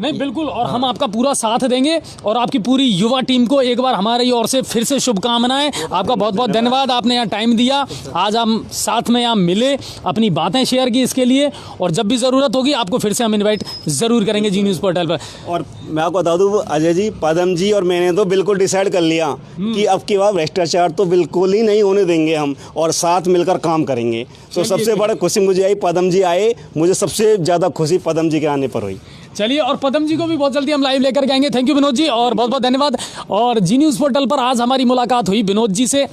नहीं बिल्कुल, और हम आपका पूरा साथ देंगे और आपकी पूरी युवा टीम को एक बार हमारी ओर से फिर से शुभकामनाएं। आपका बहुत बहुत धन्यवाद, आपने यहाँ टाइम दिया, आज हम साथ में यहाँ मिले, अपनी बातें शेयर की इसके लिए। और जब भी ज़रूरत होगी आपको फिर से हम इनवाइट ज़रूर करेंगे जी न्यूज़ पोर्टल पर। और मैं आपको बता दूँ अजय जी, पदम जी और मैंने तो बिल्कुल डिसाइड कर लिया कि अब की बार भ्रष्टाचार तो बिल्कुल ही नहीं होने देंगे हम, और साथ मिलकर काम करेंगे। तो सबसे बड़ा खुशी मुझे आई, पदम जी आए, मुझे सबसे ज़्यादा खुशी पदम जी के आने पर हुई। चलिए, और पदम जी को भी बहुत जल्दी हम लाइव लेकर के आएंगे। थैंक यू विनोद जी, और बहुत बहुत धन्यवाद। और जी न्यूज़ पोर्टल पर आज हमारी मुलाकात हुई विनोद जी से।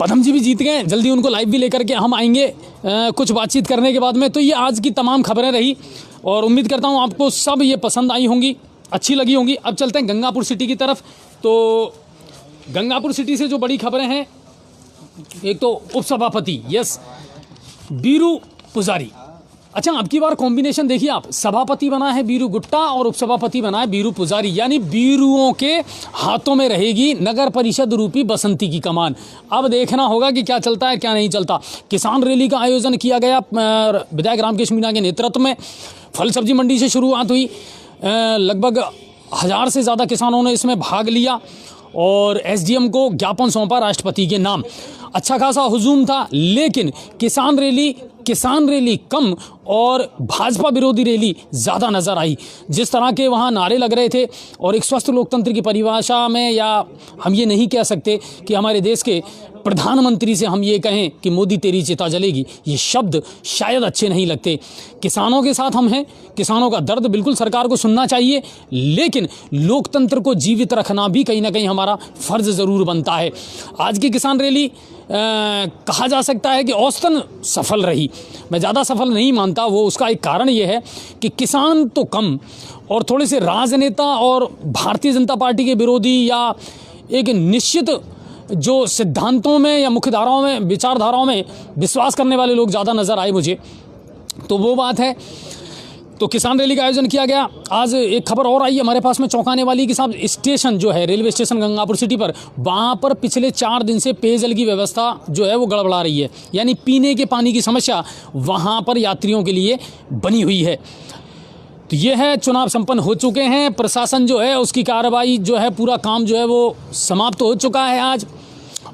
पदम जी भी जीत गए, जल्दी उनको लाइव भी लेकर के हम आएंगे कुछ बातचीत करने के बाद में। तो ये आज की तमाम खबरें रही और उम्मीद करता हूँ आपको सब ये पसंद आई होंगी, अच्छी लगी होंगी। अब चलते हैं गंगापुर सिटी की तरफ। तो गंगापुर सिटी से जो बड़ी खबरें हैं, एक तो उपसभापति यस बीरू पुजारी। अच्छा, अब की बार कॉम्बिनेशन देखिए आप, सभापति बना है बीरू गुट्टा और उपसभापति बना है बीरू पुजारी, यानी बीरूओं के हाथों में रहेगी नगर परिषद रूपी बसंती की कमान। अब देखना होगा कि क्या चलता है क्या नहीं चलता। किसान रैली का आयोजन किया गया विधायक रामकेश मीणा के नेतृत्व में। फल सब्जी मंडी से शुरुआत हुई, लगभग 1000 से ज़्यादा किसानों ने इसमें भाग लिया और एसडीएम को ज्ञापन सौंपा राष्ट्रपति के नाम। अच्छा खासा हुजूम था, लेकिन किसान रैली कम और भाजपा विरोधी रैली ज़्यादा नज़र आई। जिस तरह के वहाँ नारे लग रहे थे, और एक स्वस्थ लोकतंत्र की परिभाषा में, या हम ये नहीं कह सकते कि हमारे देश के प्रधानमंत्री से हम ये कहें कि मोदी तेरी चिता जलेगी, ये शब्द शायद अच्छे नहीं लगते। किसानों के साथ हम हैं, किसानों का दर्द बिल्कुल सरकार को सुनना चाहिए, लेकिन लोकतंत्र को जीवित रखना भी कहीं ना कहीं हमारा फ़र्ज़ ज़रूर बनता है। आज की किसान रैली कहा जा सकता है कि औसतन सफल रही। मैं ज़्यादा सफल नहीं मानता, वो उसका एक कारण ये है कि किसान तो कम और थोड़े से राजनेता और भारतीय जनता पार्टी के विरोधी या एक निश्चित जो सिद्धांतों में या मुख्य धाराओं में, विचारधाराओं में विश्वास करने वाले लोग ज़्यादा नज़र आए मुझे, तो वो बात है। तो किसान रैली का आयोजन किया गया। आज एक खबर और आई हमारे पास में चौंकाने वाली कि साहब स्टेशन जो है, रेलवे स्टेशन गंगापुर सिटी पर, वहाँ पर पिछले 4 दिन से पेयजल की व्यवस्था जो है वो गड़बड़ा रही है, यानी पीने के पानी की समस्या वहाँ पर यात्रियों के लिए बनी हुई है। तो ये है, चुनाव संपन्न हो चुके हैं, प्रशासन जो है उसकी कार्रवाई जो है, पूरा काम जो है वो समाप्त हो चुका है आज।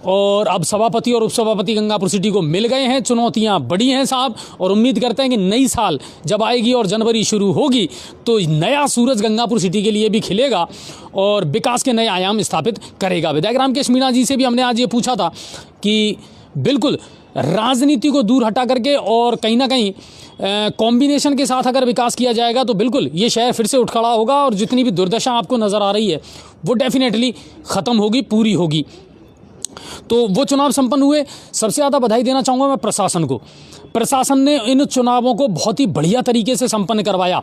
और अब सभापति और उपसभापति गंगापुर सिटी को मिल गए हैं। चुनौतियां बड़ी हैं साहब, और उम्मीद करते हैं कि नई साल जब आएगी और जनवरी शुरू होगी तो नया सूरज गंगापुर सिटी के लिए भी खिलेगा और विकास के नए आयाम स्थापित करेगा। विधायक रामकेश मीणा जी से भी हमने आज ये पूछा था कि बिल्कुल राजनीति को दूर हटा करके और कहीं ना कहीं कॉम्बिनेशन के साथ अगर विकास किया जाएगा तो बिल्कुल ये शहर फिर से उठ खड़ा होगा और जितनी भी दुर्दशा आपको नज़र आ रही है वो डेफिनेटली ख़त्म होगी, पूरी होगी। तो वो चुनाव संपन्न हुए। सबसे ज़्यादा बधाई देना चाहूँगा मैं प्रशासन को। प्रशासन ने इन चुनावों को बहुत ही बढ़िया तरीके से संपन्न करवाया।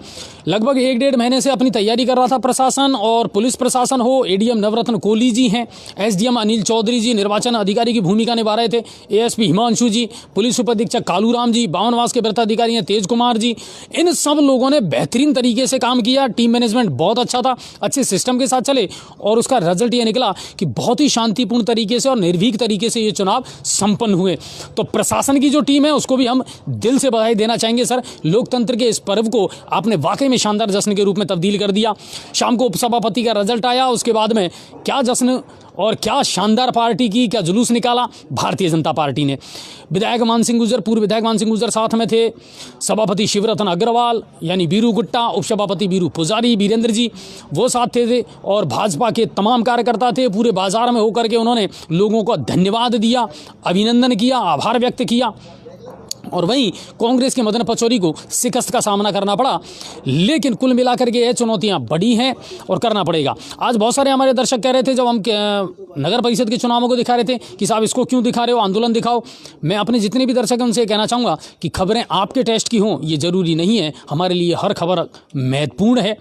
लगभग 1-1.5 महीने से अपनी तैयारी कर रहा था प्रशासन, और पुलिस प्रशासन हो, एडीएम नवरत्न कोहली जी हैं, एसडीएम अनिल चौधरी जी निर्वाचन अधिकारी की भूमिका निभा रहे थे, एएसपी हिमांशु जी, पुलिस उपाधीक्षक कालूराम जी, बावनवास के वृत्ताधिकारी हैं तेज कुमार जी। इन सब लोगों ने बेहतरीन तरीके से काम किया। टीम मैनेजमेंट बहुत अच्छा था, अच्छे सिस्टम के साथ चले और उसका रिजल्ट ये निकला कि बहुत ही शांतिपूर्ण तरीके से और निर्भीक तरीके से ये चुनाव संपन्न हुए। तो प्रशासन की जो टीम है उसको भी हम दिल से बधाई देना चाहेंगे सर। लोकतंत्र के इस पर्व को आपने वाकई में शानदार जश्न के रूप में तब्दील कर दिया। शाम को उपसभापति का रिजल्ट आया, उसके बाद में क्या जश्न और क्या शानदार पार्टी की क्या जुलूस निकाला भारतीय जनता पार्टी ने। विधायक मान सिंह गुर्जर, पूर्व विधायक मान सिंह गुर्जर साथ में थे, सभापति शिवरतन अग्रवाल यानी बीरू गुट्टा, उपसभापति बीरू पुजारी वीरेंद्र जी वो साथ थे और भाजपा के तमाम कार्यकर्ता थे। पूरे बाजार में होकर के उन्होंने लोगों को धन्यवाद दिया, अभिनंदन किया, आभार व्यक्त किया। और वहीं कांग्रेस के मदन पचौरी को शिकस्त का सामना करना पड़ा, लेकिन कुल मिलाकर के ये चुनौतियां बड़ी हैं और करना पड़ेगा। आज बहुत सारे हमारे दर्शक कह रहे थे जब हम नगर परिषद के चुनावों को दिखा रहे थे कि साहब इसको क्यों दिखा रहे हो, आंदोलन दिखाओ। मैं अपने जितने भी दर्शक हैं उनसे कहना चाहूँगा कि खबरें आपके टेस्ट की हों ये ज़रूरी नहीं है। हमारे लिए हर खबर महत्वपूर्ण है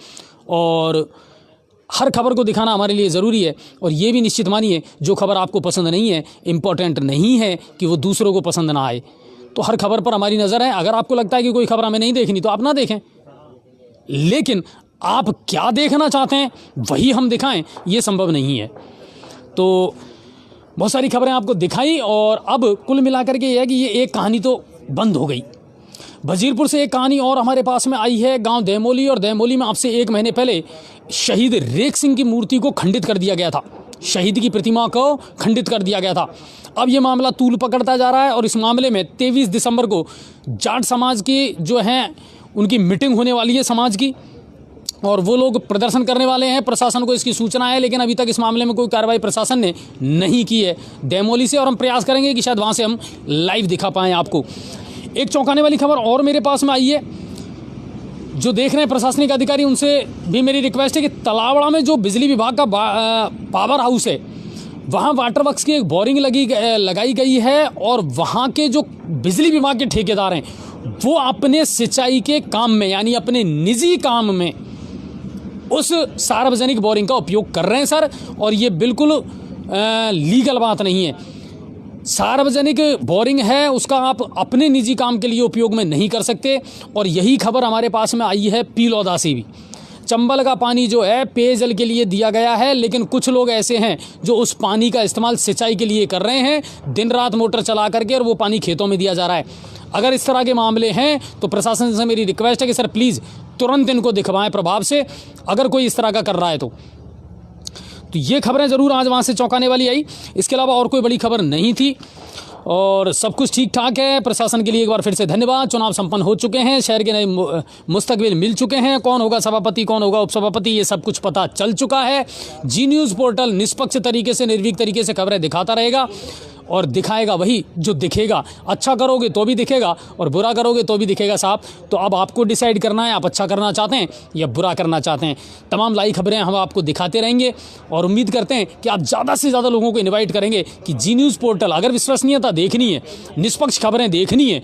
और हर खबर को दिखाना हमारे लिए ज़रूरी है। और ये भी निश्चित मानिए जो खबर आपको पसंद नहीं है, इम्पोर्टेंट नहीं है कि वो दूसरों को पसंद ना आए। तो हर खबर पर हमारी नज़र है। अगर आपको लगता है कि कोई खबर हमें नहीं देखनी तो आप ना देखें, लेकिन आप क्या देखना चाहते हैं वही हम दिखाएं ये संभव नहीं है। तो बहुत सारी खबरें आपको दिखाई और अब कुल मिलाकर के ये है कि ये एक कहानी तो बंद हो गई। वजीरपुर से एक कहानी और हमारे पास में आई है, गांव देमोली, और देमोली में अब से 1 महीने पहले शहीद रेख सिंह की मूर्ति को खंडित कर दिया गया था, शहीद की प्रतिमा को खंडित कर दिया गया था। अब ये मामला तूल पकड़ता जा रहा है और इस मामले में 23 दिसंबर को जाट समाज की जो हैं उनकी मीटिंग होने वाली है समाज की, और वो लोग प्रदर्शन करने वाले हैं। प्रशासन को इसकी सूचना है, लेकिन अभी तक इस मामले में कोई कार्रवाई प्रशासन ने नहीं की है देमोली से, और हम प्रयास करेंगे कि शायद वहाँ से हम लाइव दिखा पाएँ आपको। एक चौंकाने वाली खबर और मेरे पास में आई है, जो देख रहे हैं प्रशासनिक अधिकारी उनसे भी मेरी रिक्वेस्ट है कि तलावड़ा में जो बिजली विभाग का पावर हाउस है वहाँ वाटर वर्क्स की एक बोरिंग लगाई गई है, और वहाँ के जो बिजली विभाग के ठेकेदार हैं वो अपने सिंचाई के काम में यानी अपने निजी काम में उस सार्वजनिक बोरिंग का उपयोग कर रहे हैं सर, और ये बिल्कुल लीगल बात नहीं है। सार्वजनिक बोरिंग है, उसका आप अपने निजी काम के लिए उपयोग में नहीं कर सकते। और यही खबर हमारे पास में आई है पीलौदा से भी। चंबल का पानी जो है पेयजल के लिए दिया गया है, लेकिन कुछ लोग ऐसे हैं जो उस पानी का इस्तेमाल सिंचाई के लिए कर रहे हैं, दिन रात मोटर चला करके, और वो पानी खेतों में दिया जा रहा है। अगर इस तरह के मामले हैं तो प्रशासन से मेरी रिक्वेस्ट है कि सर प्लीज़ तुरंत इनको दिखवाएं प्रभाव से, अगर कोई इस तरह का कर रहा है तो ये खबरें ज़रूर आज वहाँ से चौंकाने वाली आई। इसके अलावा और कोई बड़ी खबर नहीं थी और सब कुछ ठीक ठाक है। प्रशासन के लिए एक बार फिर से धन्यवाद। चुनाव संपन्न हो चुके हैं, शहर के नए मुस्तकबिल मिल चुके हैं, कौन होगा सभापति कौन होगा उपसभापति ये सब कुछ पता चल चुका है। जी न्यूज़ पोर्टल निष्पक्ष तरीके से निर्भीक तरीके से खबरें दिखाता रहेगा और दिखाएगा वही जो दिखेगा। अच्छा करोगे तो भी दिखेगा और बुरा करोगे तो भी दिखेगा साहब। तो अब आपको डिसाइड करना है आप अच्छा करना चाहते हैं या बुरा करना चाहते हैं। तमाम लाइव खबरें हम आपको दिखाते रहेंगे और उम्मीद करते हैं कि आप ज़्यादा से ज़्यादा लोगों को इन्वाइट करेंगे कि जी न्यूज़ पोर्टल, अगर विश्वसनीयता देखनी है, निष्पक्ष खबरें देखनी है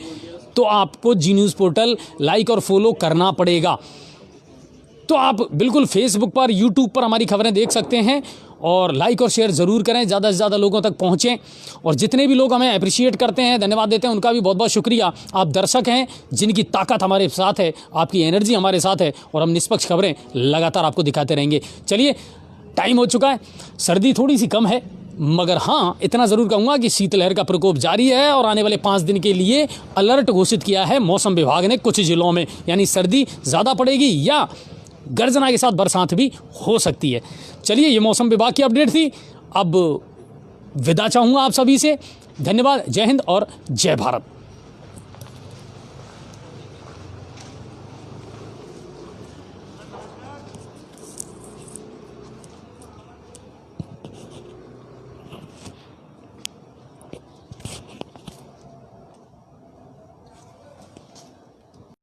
तो आपको जी न्यूज़ पोर्टल लाइक और फॉलो करना पड़ेगा। तो आप बिल्कुल फेसबुक पर, यूट्यूब पर हमारी खबरें देख सकते हैं और लाइक और शेयर ज़रूर करें, ज़्यादा से ज़्यादा लोगों तक पहुँचें। और जितने भी लोग हमें अप्रिशिएट करते हैं, धन्यवाद देते हैं, उनका भी बहुत बहुत शुक्रिया। आप दर्शक हैं जिनकी ताकत हमारे साथ है, आपकी एनर्जी हमारे साथ है और हम निष्पक्ष खबरें लगातार आपको दिखाते रहेंगे। चलिए टाइम हो चुका है, सर्दी थोड़ी सी कम है, मगर हाँ इतना ज़रूर कहूँगा कि शीतलहर का प्रकोप जारी है और आने वाले 5 दिन के लिए अलर्ट घोषित किया है मौसम विभाग ने कुछ जिलों में। यानी सर्दी ज़्यादा पड़ेगी या गर्जना के साथ बरसात भी हो सकती है। चलिए ये मौसम विभाग की अपडेट थी। अब विदा चाहूँगा आप सभी से। धन्यवाद, जय हिंद और जय भारत।